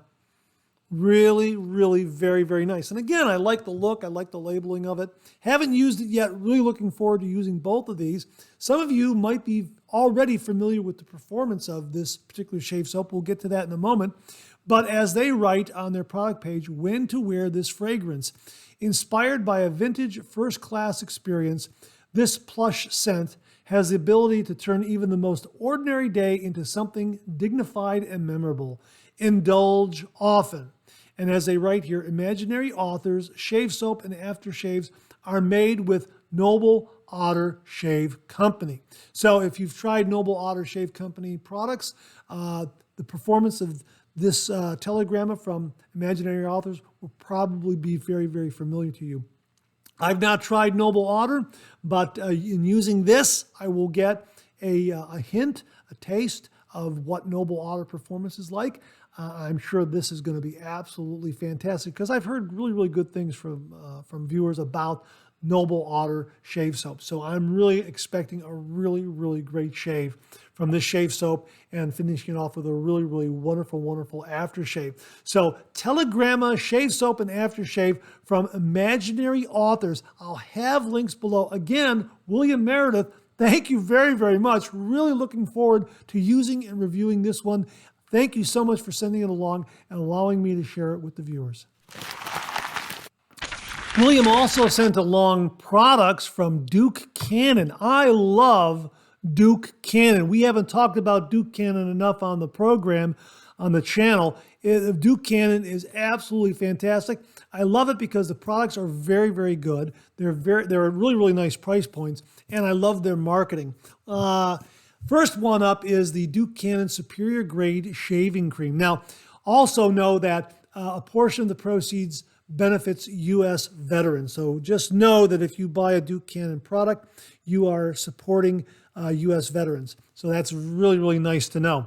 Speaker 1: Really, really very, very nice. And again, I like the look. I like the labeling of it. Haven't used it yet. Really looking forward to using both of these. Some of you might be already familiar with the performance of this particular shave soap. We'll get to that in a moment. But as they write on their product page, when to wear this fragrance. Inspired by a vintage first-class experience, this plush scent has the ability to turn even the most ordinary day into something dignified and memorable. Indulge often. And as they write here, Imaginary Authors shave soap and aftershaves are made with Noble Otter Shave Company. So if you've tried Noble Otter Shave Company products, the performance of this telegramma from Imaginary Authors will probably be very, very familiar to you. I've not tried Noble Otter, but in using this, I will get a hint, a taste of what Noble Otter performance is like. I'm sure this is going to be absolutely fantastic because I've heard really, really good things from viewers about Noble Otter shave soap. So I'm really expecting a really, really great shave from this shave soap and finishing it off with a really, really wonderful, wonderful aftershave. So Telegramma shave soap and aftershave from Imaginary Authors. I'll have links below. Again, William Meredith, thank you very, very much. Really looking forward to using and reviewing this one. Thank you so much for sending it along and allowing me to share it with the viewers. William also sent along products from Duke Cannon. I love Duke Cannon. We haven't talked about Duke Cannon enough on the program, on the channel. Duke Cannon is absolutely fantastic. I love it because the products are very, very good. They're really, really nice price points, and I love their marketing. First one up is the Duke Cannon Superior Grade Shaving Cream. Now, also know that a portion of the proceeds benefits U.S. veterans. So just know that if you buy a Duke Cannon product, you are supporting U.S. veterans. So that's really, really nice to know.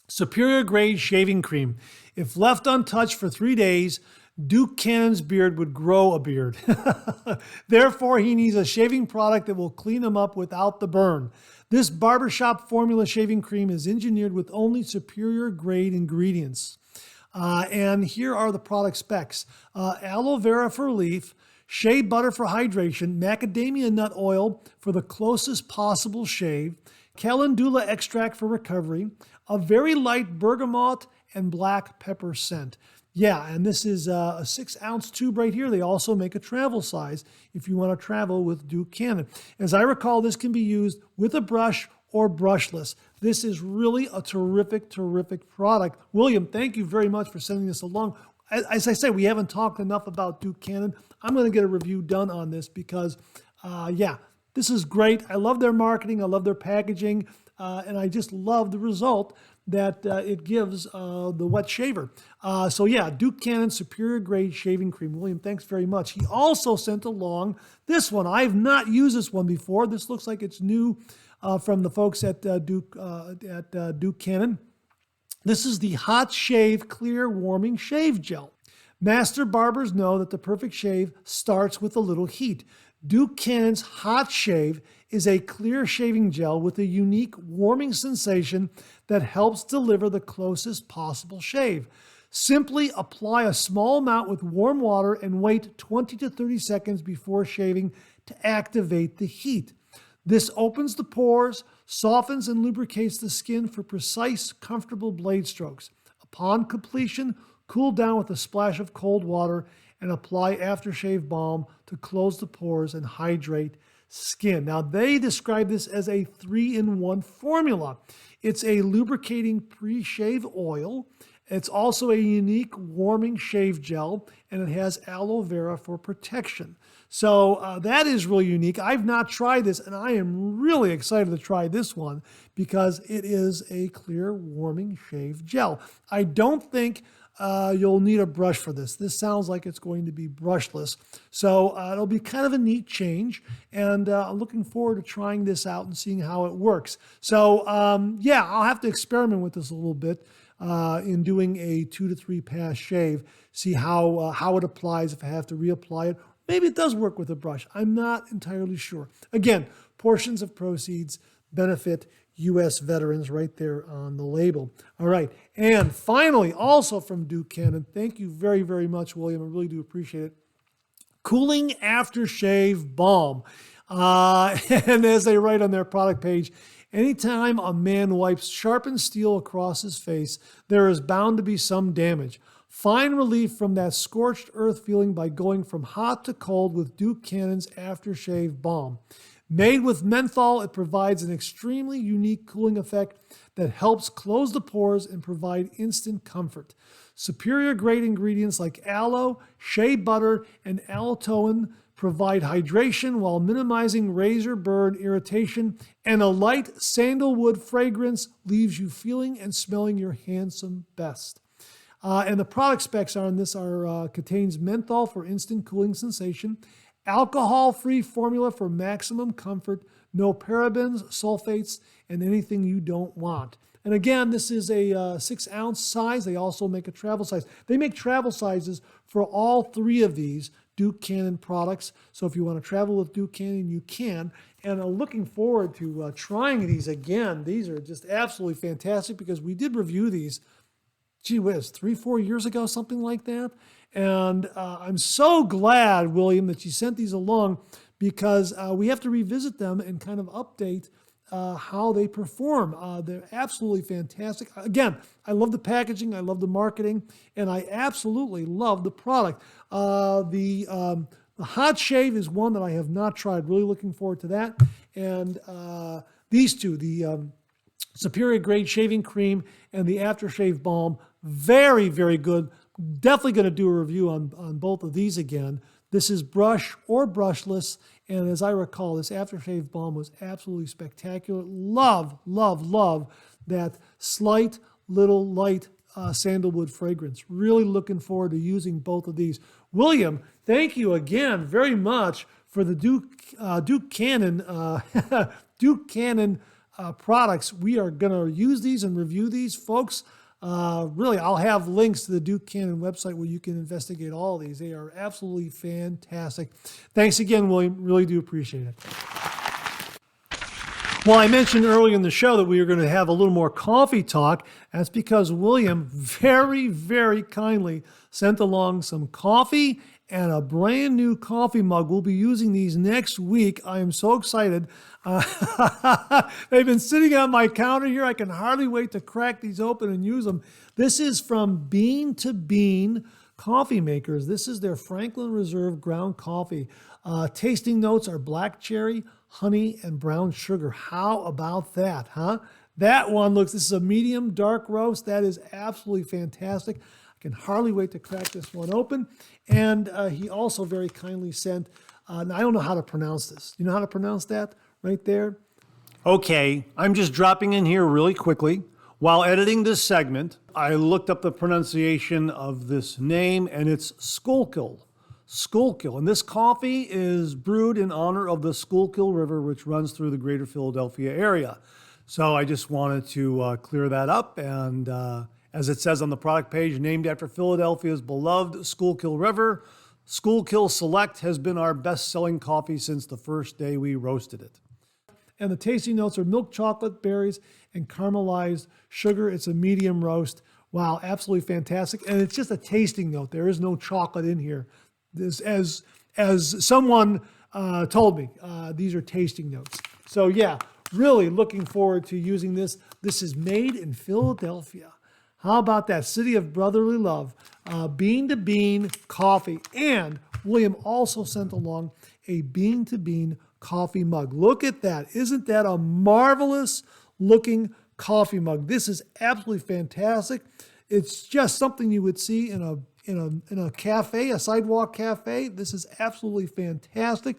Speaker 1: Superior Grade Shaving Cream. If left untouched for 3 days, Duke Cannon's beard would grow a beard. Therefore, he needs a shaving product that will clean him up without the burn. This barbershop formula shaving cream is engineered with only superior grade ingredients. And here are the product specs. Aloe vera for relief, shea butter for hydration, macadamia nut oil for the closest possible shave, calendula extract for recovery, a very light bergamot and black pepper scent. Yeah, and this is a 6-ounce tube right here. They also make a travel size if you want to travel with Duke Cannon. As I recall, this can be used with a brush or brushless. This is really a terrific, terrific product. William, thank you very much for sending this along. As I say, we haven't talked enough about Duke Cannon. I'm going to get a review done on this because, yeah, this is great. I love their marketing. I love their packaging. And I just love the result that it gives the wet shaver. So yeah, Duke Cannon Superior Grade Shaving Cream. William, thanks very much. He also sent along this one. I've not used this one before. This looks like it's new from the folks at Duke Cannon. This is the Hot Shave Clear Warming Shave Gel. Master barbers know that the perfect shave starts with a little heat. Duke Cannon's Hot Shave is a clear shaving gel with a unique warming sensation that helps deliver the closest possible shave. Simply apply a small amount with warm water and wait 20 to 30 seconds before shaving to activate the heat. This opens the pores, softens and lubricates the skin for precise, comfortable blade strokes. Upon completion, cool down with a splash of cold water and apply aftershave balm to close the pores and hydrate skin. Now, they describe this as a 3-in-1 formula. It's a lubricating pre-shave oil. It's also a unique warming shave gel, and it has aloe vera for protection. So that is really unique. I've not tried this, and I am really excited to try this one because it is a clear warming shave gel. I don't think you'll need a brush for this. This sounds like it's going to be brushless. So it'll be kind of a neat change. And I'm looking forward to trying this out and seeing how it works. So yeah, I'll have to experiment with this a little bit in doing a 2 to 3 pass shave. See how it applies, if I have to reapply it. Maybe it does work with a brush. I'm not entirely sure. Again, portions of proceeds benefit U.S. veterans right there on the label. All right. And finally, also from Duke Cannon, thank you very, very much, William. I really do appreciate it. Cooling Aftershave Balm. And as they write on their product page, anytime a man wipes sharpened steel across his face, there is bound to be some damage. Find relief from that scorched earth feeling by going from hot to cold with Duke Cannon's Aftershave Balm. Made with menthol, it provides an extremely unique cooling effect that helps close the pores and provide instant comfort. Superior grade ingredients like aloe, shea butter, and allantoin provide hydration while minimizing razor burn irritation, and a light sandalwood fragrance leaves you feeling and smelling your handsome best. And the product specs on this contains menthol for instant cooling sensation, alcohol-free formula for maximum comfort, no parabens, sulfates, and anything you don't want. And again, this is a 6-ounce size. They also make a travel size. They make travel sizes for all 3 of these Duke Cannon products. So if you want to travel with Duke Cannon, you can. And I'm looking forward to trying these again. These are just absolutely fantastic because we did review these, gee whiz, 3-4 years ago, something like that. And I'm so glad, William, that you sent these along because we have to revisit them and kind of update how they perform. They're absolutely fantastic. Again, I love the packaging, I love the marketing, and I absolutely love the product. The Hot Shave is one that I have not tried. Really looking forward to that. And these two, the Superior Grade Shaving Cream and the Aftershave Balm, very, very good. Definitely going to do a review on both of these again. This is brush or brushless. And as I recall, this aftershave balm was absolutely spectacular. Love, love, love that slight little light sandalwood fragrance. Really looking forward to using both of these. William, thank you again very much for the Duke Cannon Duke Cannon products. We are going to use these and review these, folks. Really, I'll have links to the Duke Cannon website where you can investigate all of these. They are absolutely fantastic. Thanks again, William. Really do appreciate it. Well, I mentioned earlier in the show that we were going to have a little more coffee talk. That's because William very, very kindly sent along some coffee and a brand new coffee mug. We'll be using these next week. I am so excited. They've been sitting on my counter here. I can hardly wait to crack these open and use them. This is from Bean to Bean Coffee Makers. This is their Franklin Reserve ground coffee. Tasting notes are black cherry, honey, and brown sugar. How about that, huh? That one looks, this is a medium dark roast. That is absolutely fantastic. I can hardly wait to crack this one open. And he also very kindly sent, now I don't know how to pronounce this. You know how to pronounce that right there? Okay, I'm just dropping in here really quickly. While editing this segment, I looked up the pronunciation of this name, and it's Schuylkill. Schuylkill. And this coffee is brewed in honor of the Schuylkill River, which runs through the greater Philadelphia area. So I just wanted to clear that up. And as it says on the product page, named after Philadelphia's beloved Schuylkill River, Schuylkill Select has been our best-selling coffee since the first day we roasted it. And the tasting notes are milk chocolate, berries, and caramelized sugar. It's a medium roast. Wow, absolutely fantastic. And it's just a tasting note. There is no chocolate in here. This, as someone told me, these are tasting notes. So yeah, really looking forward to using this. This is made in Philadelphia. How about that? City of brotherly love. Bean to Bean coffee. And William also sent along a Bean to Bean coffee mug. Look at that. Isn't that a marvelous looking coffee mug? This is absolutely fantastic. It's just something you would see in a cafe, a sidewalk cafe. This is absolutely fantastic.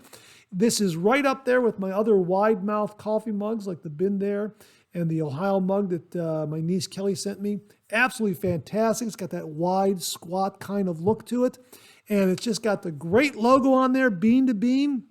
Speaker 1: This is right up there with my other wide mouth coffee mugs like the Bin There and the Ohio mug that my niece Kelly sent me. Absolutely fantastic. It's got that wide squat kind of look to it. And it's just got the great logo on there, Bean to Bean.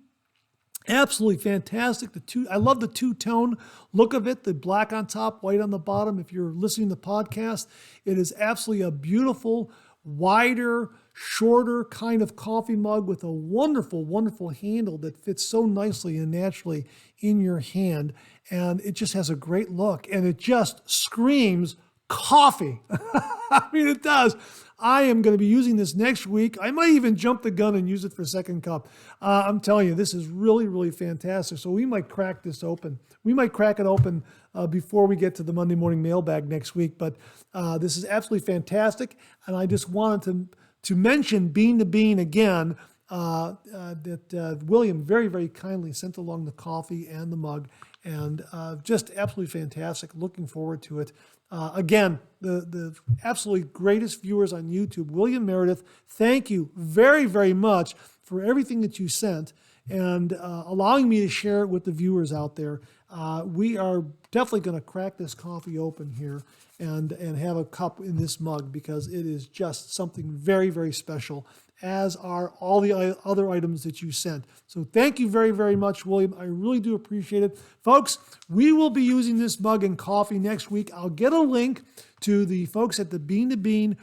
Speaker 1: Absolutely fantastic. I love the two-tone look of it, the black on top, white on the bottom. If you're listening to the podcast, it is absolutely a beautiful, wider, shorter kind of coffee mug with a wonderful, wonderful handle that fits so nicely and naturally in your hand. And it just has a great look. And it just screams coffee. I mean, it does. I am going to be using this next week. I might even jump the gun and use it for second cup. I'm telling you, this is really, really fantastic. So we might crack this open. We might crack it open before we get to the Monday morning mailbag next week. But this is absolutely fantastic. And I just wanted to mention Bean to Bean again, that William very, very kindly sent along the coffee and the mug. And just absolutely fantastic. Looking forward to it. Again, the absolutely greatest viewers on YouTube, William Meredith, thank you very, very much for everything that you sent and allowing me to share it with the viewers out there. We are definitely going to crack this coffee open here and have a cup in this mug because it is just something very, very special, as are all the other items that you sent. So thank you very, very much, William. I really do appreciate it. Folks, we will be using this mug and coffee next week. I'll get a link to the folks at the Bean to Bean,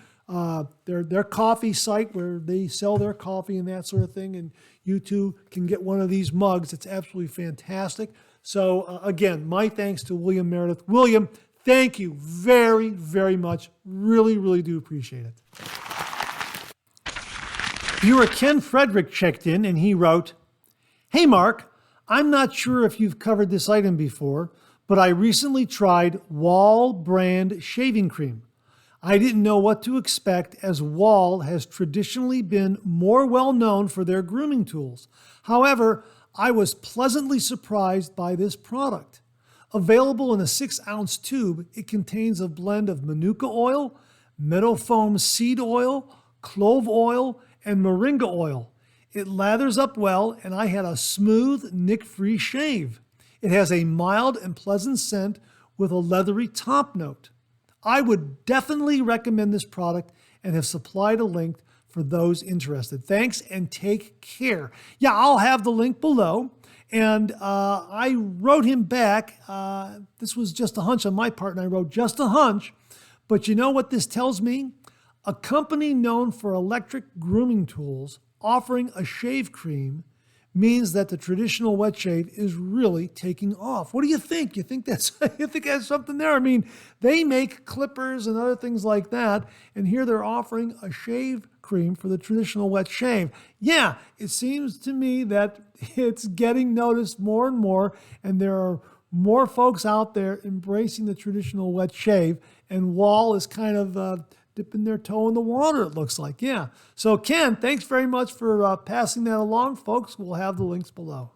Speaker 1: their coffee site where they sell their coffee and that sort of thing. And you too can get one of these mugs. It's absolutely fantastic. So again, my thanks to William Meredith. William, thank you very, very much. Really, really do appreciate it. Viewer Ken Frederick checked in and he wrote, "Hey Mark, I'm not sure if you've covered this item before, but I recently tried Wahl brand shaving cream. I didn't know what to expect as Wahl has traditionally been more well known for their grooming tools. However, I was pleasantly surprised by this product. Available in a 6-ounce tube, it contains a blend of manuka oil, meadow foam seed oil, clove oil, and moringa oil. It lathers up well, and I had a smooth, nick-free shave. It has a mild and pleasant scent with a leathery top note. I would definitely recommend this product and have supplied a link for those interested. Thanks and take care. Yeah, I'll have the link below. And I wrote him back. This was just a hunch on my part, and I wrote just a hunch. But you know what this tells me? A company known for electric grooming tools offering a shave cream means that the traditional wet shave is really taking off. What do you think? You think that's something there? I mean, they make clippers and other things like that, and here they're offering a shave cream for the traditional wet shave. Yeah, it seems to me that it's getting noticed more and more, and there are more folks out there embracing the traditional wet shave, and Wahl is kind of dipping their toe in the water, it looks like. Yeah. So, Ken, thanks very much for passing that along, folks. We'll have the links below.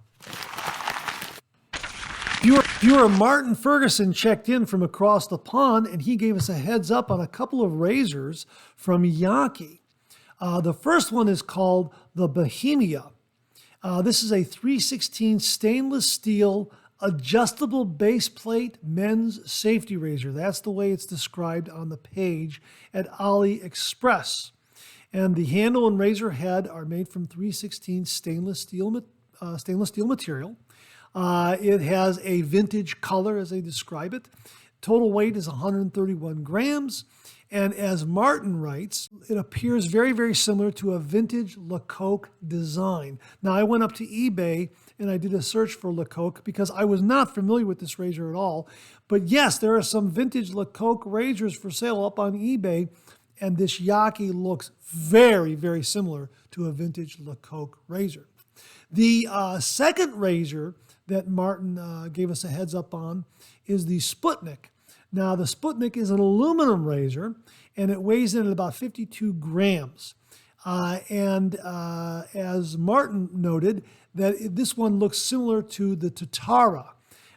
Speaker 1: Viewer Martin Ferguson checked in from across the pond, and he gave us a heads up on a couple of razors from Yaqi. The first one is called the Bohemia. This is a 3/16 stainless steel adjustable base plate men's safety razor. That's the way it's described on the page at AliExpress. And the handle and razor head are made from 3/16 stainless steel material. It has a vintage color as they describe it. Total weight is 131 grams. And as Martin writes, it appears very, very similar to a vintage Lecoq design. Now, I went up to eBay and I did a search for Lecoq because I was not familiar with this razor at all. But yes, there are some vintage Lecoq razors for sale up on eBay, and this Yaqi looks very, very similar to a vintage Lecoq razor. The second razor that Martin gave us a heads up on is the Sputnik. Now, the Sputnik is an aluminum razor, and it weighs in at about 52 grams. As Martin noted, that this one looks similar to the Tatara.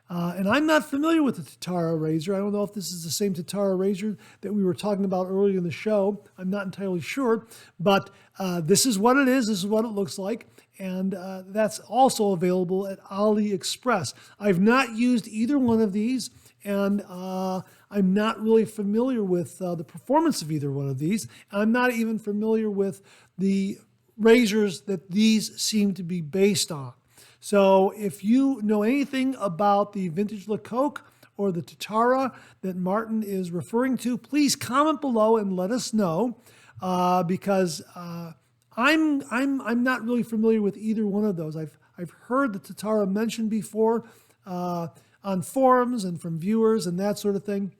Speaker 1: And I'm not familiar with the Tatara razor. I don't know if this is the same Tatara razor that we were talking about earlier in the show. I'm not entirely sure, but this is what it is. This is what it looks like. And that's also available at AliExpress. I've not used either one of these, and I'm not really familiar with the performance of either one of these. I'm not even familiar with the razors that these seem to be based on. So if you know anything about the vintage Lecoq or the Tatara that Martin is referring to, please comment below and let us know, because I'm not really familiar with either one of those. I've heard the Tatara mentioned before on forums and from viewers and that sort of thing.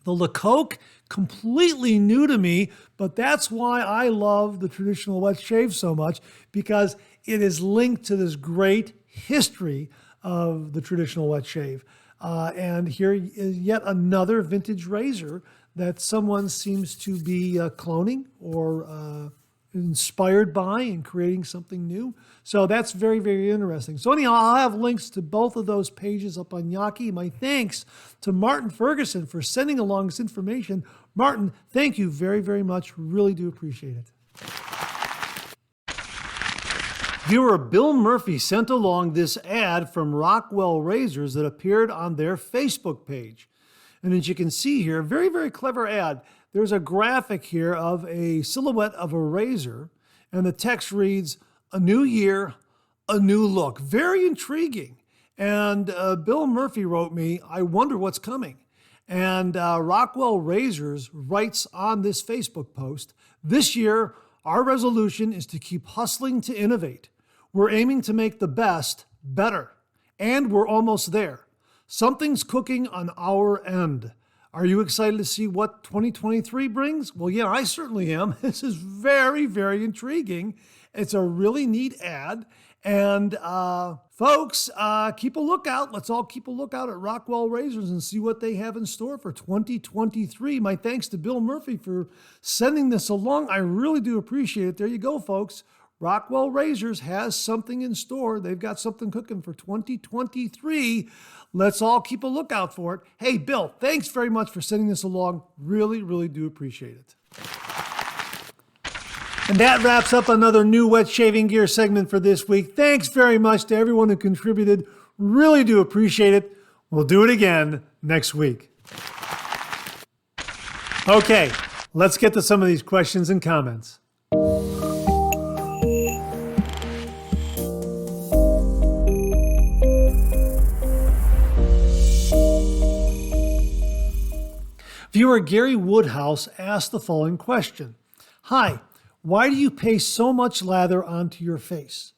Speaker 1: The Lecoq, completely new to me, but that's why I love the traditional wet shave so much, because it is linked to this great history of the traditional wet shave. And here is yet another vintage razor that someone seems to be cloning or inspired by and creating something new. So that's very, very interesting. So anyhow, I'll have links to both of those pages up on Yaqi. My thanks to Martin Ferguson for sending along this information. Martin, thank you very, very much. Really do appreciate it. Viewer Bill Murphy sent along this ad from Rockwell Razors that appeared on their Facebook page. And as you can see here, very, very clever ad. There's a graphic here of a silhouette of a razor, and the text reads, "A new year, a new look." Very intriguing. And Bill Murphy wrote me, "I wonder what's coming." And Rockwell Razors writes on this Facebook post, "This year, our resolution is to keep hustling to innovate. We're aiming to make the best better, and we're almost there. Something's cooking on our end. Are you excited to see what 2023 brings?" Well, yeah, I certainly am. This is very, very intriguing. It's a really neat ad. And folks, keep a lookout. Let's all keep a lookout at Rockwell Razors and see what they have in store for 2023. My thanks to Bill Murphy for sending this along. I really do appreciate it. There you go, folks. Rockwell Razors has something in store. They've got something cooking for 2023. Let's all keep a lookout for it. Hey, Bill, thanks very much for sending this along. Really, really do appreciate it. And that wraps up another new wet shaving gear segment for this week. Thanks very much to everyone who contributed. Really do appreciate it. We'll do it again next week. Okay, let's get to some of these questions and comments. Viewer Gary Woodhouse asked the following question. Hi, why do you paste so much lather onto your face?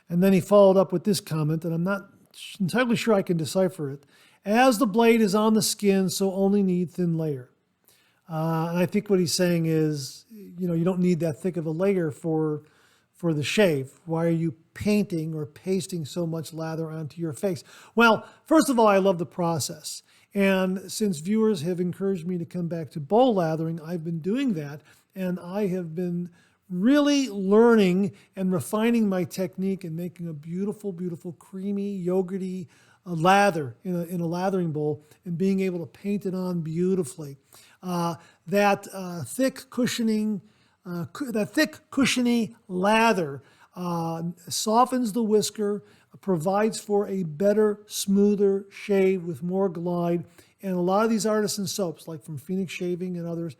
Speaker 1: And then he followed up with this comment, and I'm not entirely sure I can decipher it. As the blade is on the skin, so only need thin layer. And I think what he's saying is, you don't need that thick of a layer for the shave. Why are you painting or pasting so much lather onto your face? Well, first of all, I love the process. And since viewers have encouraged me to come back to bowl lathering, I've been doing that. And I have been really learning and refining my technique and making a beautiful, beautiful, creamy, yogurty lather in a lathering bowl and being able to paint it on beautifully. That thick, cushiony lather softens the whisker, provides for a better, smoother shave with more glide. And a lot of these artisan soaps, like from Phoenix Shaving and others,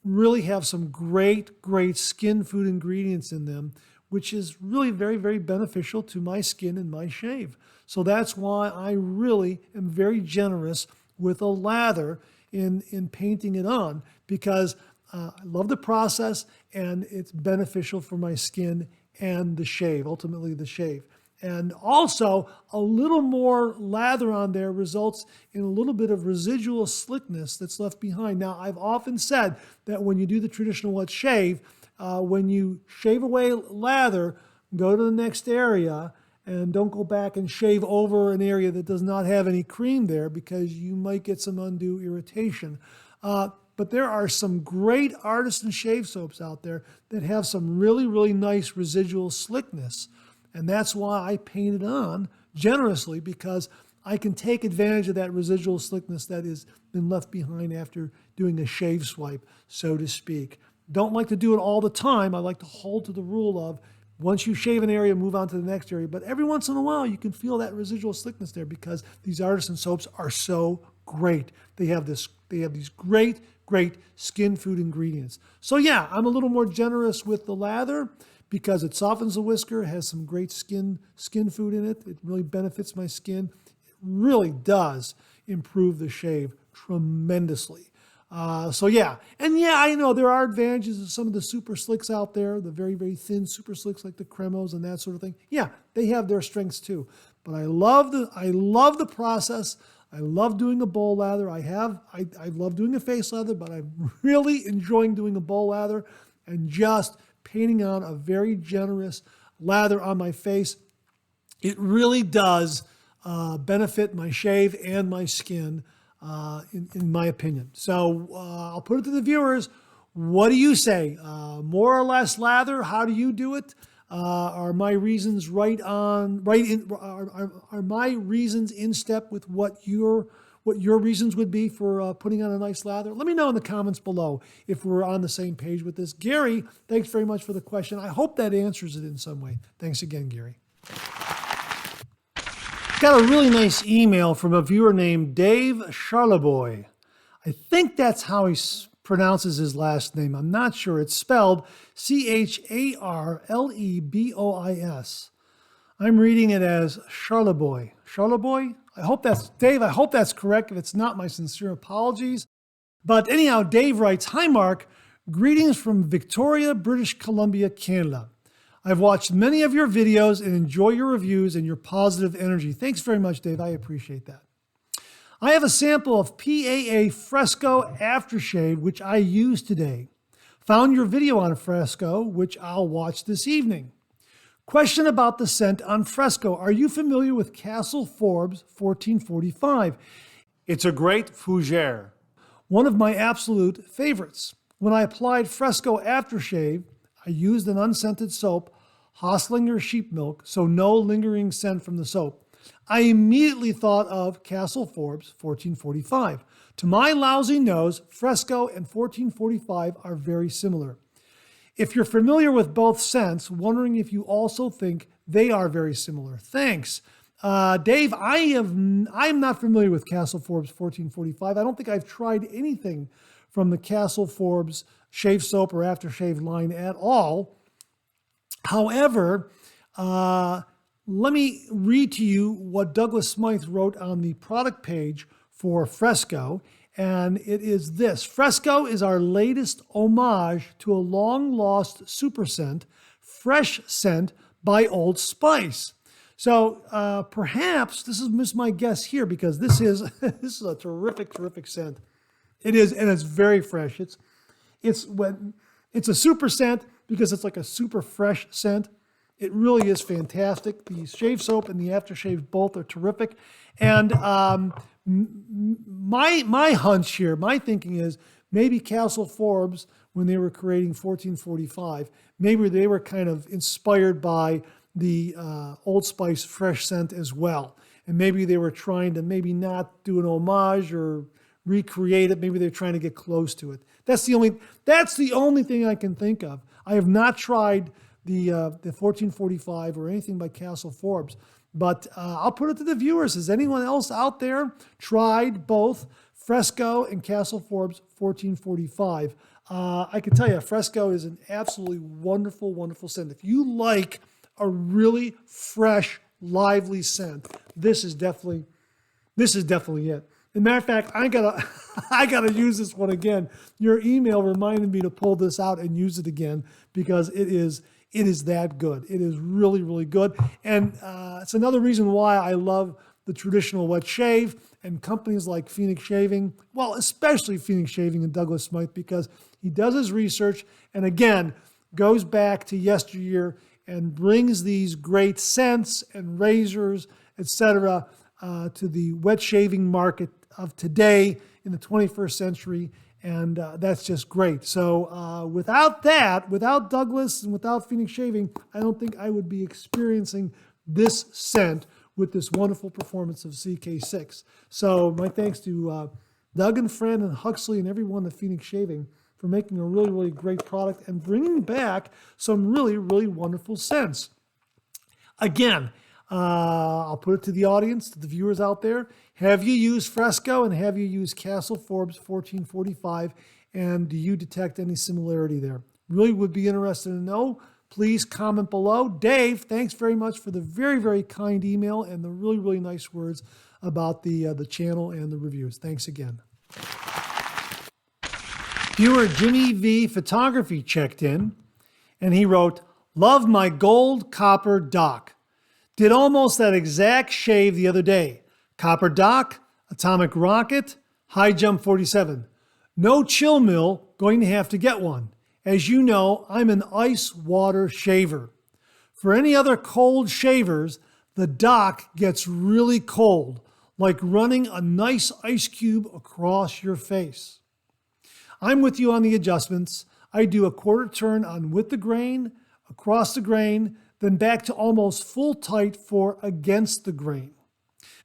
Speaker 1: really have some great, great skin food ingredients in them, which is really very, very beneficial to my skin and my shave. So that's why I really am very generous with a lather in painting it on, because I love the process and it's beneficial for my skin and the shave, ultimately the shave. And also, a little more lather on there results in a little bit of residual slickness that's left behind. Now, I've often said that when you do the traditional wet shave, when you shave away lather, go to the next area and don't go back and shave over an area that does not have any cream there, because you might get some undue irritation. But there are some great artisan shave soaps out there that have some really, really nice residual slickness. And that's why I paint it on generously, because I can take advantage of that residual slickness that has been left behind after doing a shave swipe, so to speak. Don't like to do it all the time. I like to hold to the rule of once you shave an area, move on to the next area. But every once in a while, you can feel that residual slickness there, because these artisan soaps are so great. They have these great, great skin food ingredients. So yeah, I'm a little more generous with the lather, because it softens the whisker, has some great skin food in it. It really benefits my skin. It really does improve the shave tremendously. So yeah, and yeah, I know there are advantages of some of the super slicks out there, the very, very thin super slicks like the Cremos and that sort of thing. Yeah, they have their strengths too. But I love the process. I love doing a bowl lather. I love doing a face lather, but I'm really enjoying doing a bowl lather and just painting on a very generous lather on my face. It really does benefit my shave and my skin, in my opinion. So I'll put it to the viewers. What do you say? More or less lather? How do you do it? Are my reasons are my reasons in step with what your reasons would be for putting on a nice lather? Let me know in the comments below if we're on the same page with this. Gary, thanks very much for the question. I hope that answers it in some way. Thanks again, Gary. Got a really nice email from a viewer named Dave Charleboy. I think that's how he pronounces his last name. I'm not sure. It's spelled Charlebois. I'm reading it as Charleboy. Charleboy? I hope that's Dave. I hope that's correct. If it's not, my sincere apologies. But anyhow, Dave writes, "Hi, Mark. Greetings from Victoria, British Columbia, Canada. I've watched many of your videos and enjoy your reviews and your positive energy." Thanks very much, Dave. I appreciate that. "I have a sample of PAA Fresco aftershave, which I use today. Found your video on Fresco, which I'll watch this evening. Question about the scent on Fresco. Are you familiar with Castel Forbes 1445? It's a great fougere. One of my absolute favorites. When I applied Fresco aftershave, I used an unscented soap, Hoslinger sheep milk, so no lingering scent from the soap. I immediately thought of Castel Forbes 1445. To my lousy nose, Fresco and 1445 are very similar. If you're familiar with both scents, wondering if you also think they are very similar. Thanks. Dave, I'm not familiar with Castle Forbes 1445. I don't think I've tried anything from the Castle Forbes shave soap or aftershave line at all. However, let me read to you what Douglas Smythe wrote on the product page for Fresco, and it is this. Fresco is our latest homage to a long-lost super scent, fresh scent by Old Spice. So perhaps this is my guess here, because this is this is a terrific scent. It is, and it's very fresh. It's a super scent because it's like a super fresh scent. It really is fantastic. The shave soap and the aftershave both are terrific. And my hunch here, my thinking is maybe Castle Forbes, when they were creating 1445, maybe they were kind of inspired by the Old Spice fresh scent as well. And maybe they were trying to maybe not do an homage or recreate it. Maybe they're trying to get close to it. That's the only thing I can think of. I have not tried the 1445 or anything by Castle Forbes, but I'll put it to the viewers. Has anyone else out there tried both Fresco and Castle Forbes 1445? I can tell you, Fresco is an absolutely wonderful scent. If you like a really fresh, lively scent, this is definitely it. As a matter of fact, I gotta use this one again. Your email reminded me to pull this out and use it again, because it is that good. It is really good. And it's another reason why I love the traditional wet shave and companies like Phoenix Shaving, well, especially Phoenix Shaving and Douglas Smythe, because he does his research and again goes back to yesteryear and brings these great scents and razors, etc., to the wet shaving market of today in the 21st century. And that's just great. So without Douglas and without Phoenix Shaving, I don't think I would be experiencing this scent with this wonderful performance of CK6. So my thanks to Doug and Fran and Huxley and everyone at Phoenix Shaving for making a really great product and bringing back some really wonderful scents. Again, I'll put it to the audience, to the viewers out there. Have you used Fresco and have you used Castle Forbes 1445? And do you detect any similarity there? Really would be interested to know. Please comment below. Dave, thanks very much for the very kind email and the really nice words about the channel and the reviews. Thanks again. Viewer Jimmy V Photography checked in and he wrote, "Love my gold copper dock. Did almost that exact shave the other day. Copper dock, atomic rocket, high jump 47. No chill mill, going to have to get one. As you know, I'm an ice water shaver. For any other cold shavers, the dock gets really cold, like running a nice ice cube across your face. I'm with you on the adjustments. I do a quarter turn on with the grain, across the grain, then back to almost full tight for against the grain.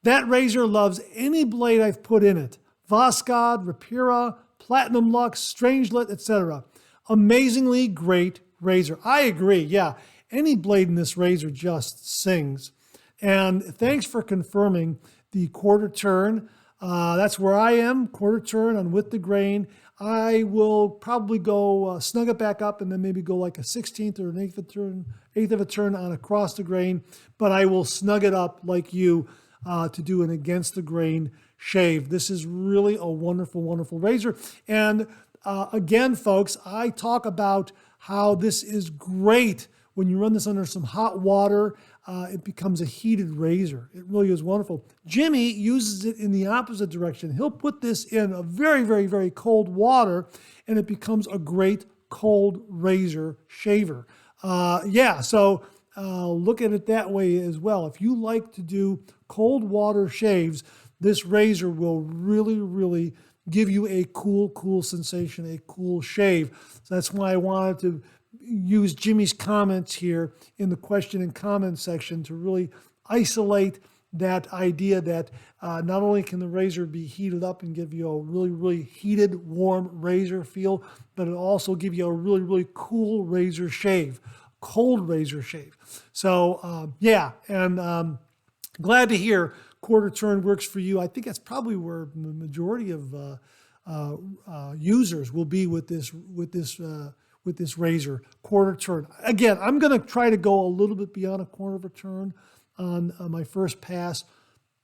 Speaker 1: That razor loves any blade I've put in it. Voskhod, Rapira, Platinum Lux, Strangelet, etc. Amazingly great razor." I agree, yeah. Any blade in this razor just sings. And thanks for confirming the quarter turn. That's where I am, quarter turn on with the grain. I will probably go snug it back up and then maybe go like a 16th or an eighth of a turn on across the grain, but I will snug it up like you to do an against the grain shave. This is really a wonderful razor. And again, folks, I talk about how this is great when you run this under some hot water. It becomes a heated razor. It really is wonderful. Jimmy uses it in the opposite direction. He'll put this in a very cold water and it becomes a great cold razor shaver. So look at it that way as well. If you like to do cold water shaves, this razor will really give you a cool sensation, a cool shave. So that's why I wanted to use Jimmy's comments here in the question and comment section to really isolate that idea that not only can the razor be heated up and give you a really, really heated, warm razor feel, but it'll also give you a really, really cool razor shave, cold razor shave. So glad to hear quarter turn works for you. I think that's probably where the majority of users will be with this razor, quarter turn. Again, I'm going to try to go a little bit beyond a quarter of a turn on my first pass.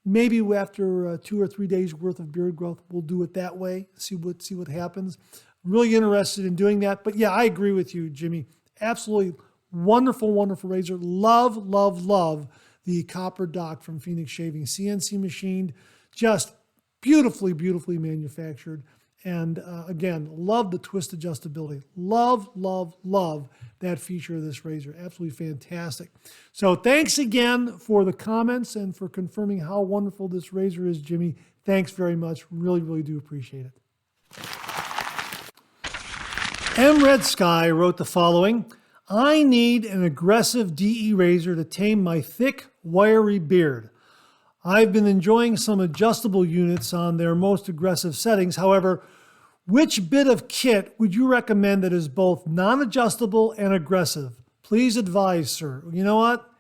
Speaker 1: Maybe after 2 or 3 days worth of beard growth, we'll do it that way. See what happens. Really interested in doing that. But yeah, I agree with you, Jimmy. Absolutely wonderful, wonderful razor. Love, love, love the copper dock from Phoenix Shaving. CNC machined, just beautifully, beautifully manufactured. And again, love the twist adjustability. Love, love, love that feature of this razor. Absolutely fantastic. So thanks again for the comments and for confirming how wonderful this razor is, Jimmy. Thanks very much. Really, really do appreciate it. M. Red Sky wrote the following: I need an aggressive DE razor to tame my thick, wiry beard. I've been enjoying some adjustable units on their most aggressive settings. However, which bit of kit would you recommend that is both non-adjustable and aggressive? Please advise, sir. You know what?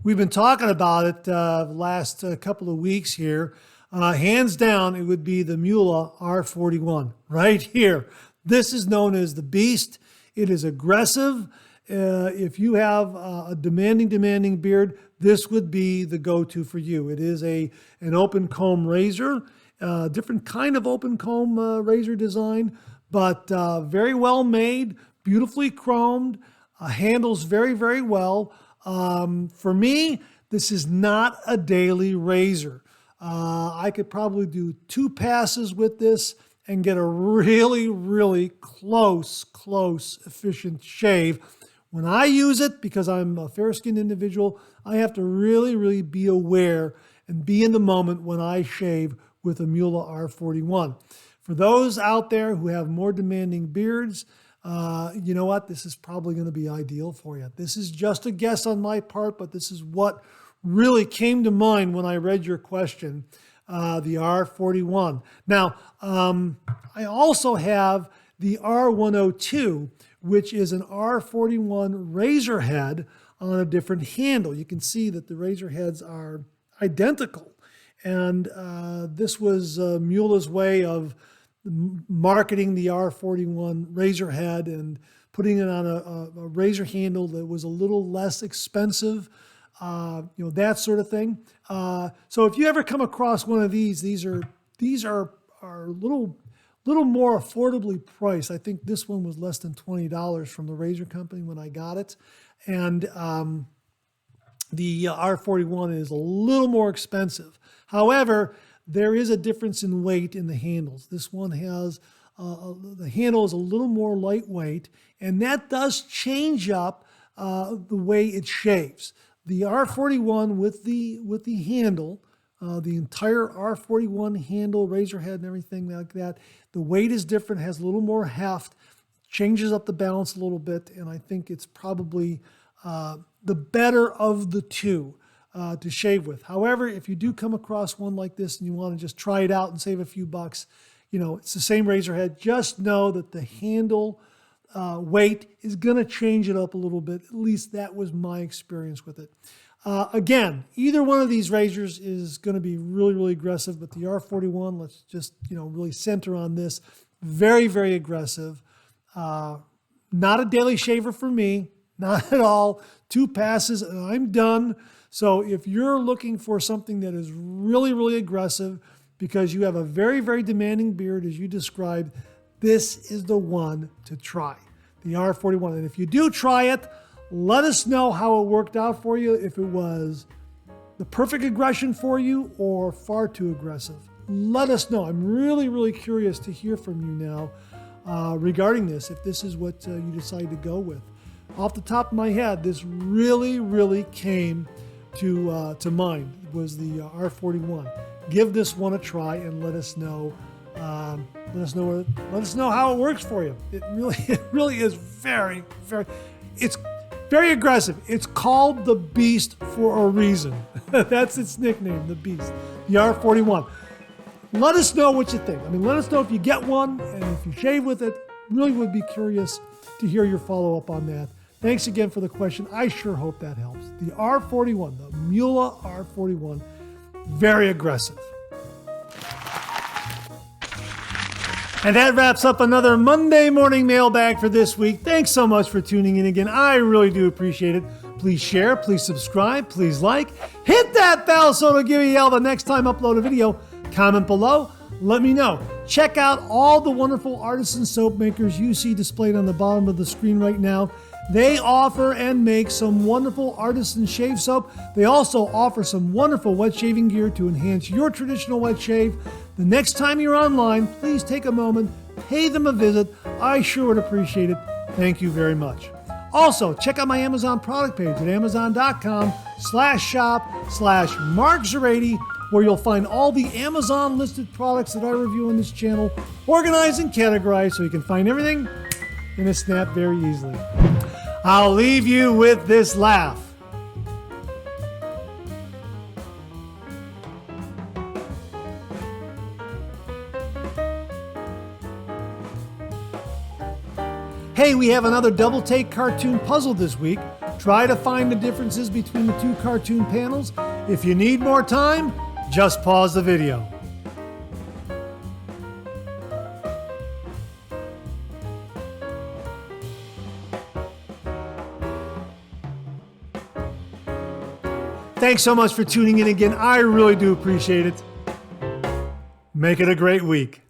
Speaker 1: We've been talking about it the last couple of weeks here. Hands down, it would be the Mula R41 right here. This is known as the Beast. It is aggressive. If you have a demanding beard, this would be the go-to for you. It is an open comb razor, different kind of open comb razor design, but very well made, beautifully chromed, handles very, very well. For me, this is not a daily razor. I could probably do 2 passes with this and get a really, really close, efficient shave. When I use it, because I'm a fair-skinned individual, I have to really, really be aware and be in the moment when I shave with a Mula R41. For those out there who have more demanding beards, you know what? This is probably going to be ideal for you. This is just a guess on my part, but this is what really came to mind when I read your question, the R41. Now, I also have the R102, which is an R41 razor head on a different handle. You can see that the razor heads are identical. And this was Mula's way of marketing the R41 razor head and putting it on a razor handle that was a little less expensive, that sort of thing. So if you ever come across one of these are a little more affordably priced. I think this one was less than $20 from the razor company when I got it. And the R41 is a little more expensive. However, there is a difference in weight in the handles. This one has, the handle is a little more lightweight, and that does change up the way it shaves. The R41 with the handle, the entire R41 handle, razor head and everything like that, the weight is different, has a little more heft, changes up the balance a little bit, and I think it's probably the better of the two to shave with. However, if you do come across one like this and you want to just try it out and save a few bucks, it's the same razor head. Just know that the handle weight is going to change it up a little bit. At least that was my experience with it. Again, either one of these razors is going to be really, really aggressive, but the R41, let's just, really center on this. Very, very aggressive. Not a daily shaver for me, not at all. 2 passes and I'm done. So if you're looking for something that is really, really aggressive because you have a very, very demanding beard, as you described, this is the one to try, the R41. And if you do try it, let us know how it worked out for you, if it was the perfect aggression for you or far too aggressive. Let us know. I'm really, really curious to hear from you now regarding this, if this is what you decide to go with. Off the top of my head, this really, really came to mind, was the R41. Give this one a try and let us know. Let us know how it works for you. It really is very, very. It's Very aggressive. It's called the Beast for a reason. That's its nickname, the Beast. The R41. Let us know what you think. I mean, let us know if you get one and if you shave with it. Really would be curious to hear your follow-up on that. Thanks again for the question. I sure hope that helps. The R41, the Mula R41, very aggressive. And that wraps up another Monday morning mailbag for this week. Thanks so much for tuning in again. I really do appreciate it. Please share, please subscribe, please like. Hit that bell so it'll give you a yell the next time I upload a video. Comment below. Let me know. Check out all the wonderful artisan soap makers you see displayed on the bottom of the screen right now. They offer and make some wonderful artisan shave soap. They also offer some wonderful wet shaving gear to enhance your traditional wet shave. The next time you're online, please take a moment, pay them a visit. I sure would appreciate it. Thank you very much. Also, check out my Amazon product page at amazon.com/shop/Mark080, where you'll find all the Amazon listed products that I review on this channel, organized and categorized so you can find everything in a snap very easily. I'll leave you with this laugh. Hey, we have another double take cartoon puzzle this week. Try to find the differences between the two cartoon panels. If you need more time, just pause the video. Thanks so much for tuning in again. I really do appreciate it. Make it a great week.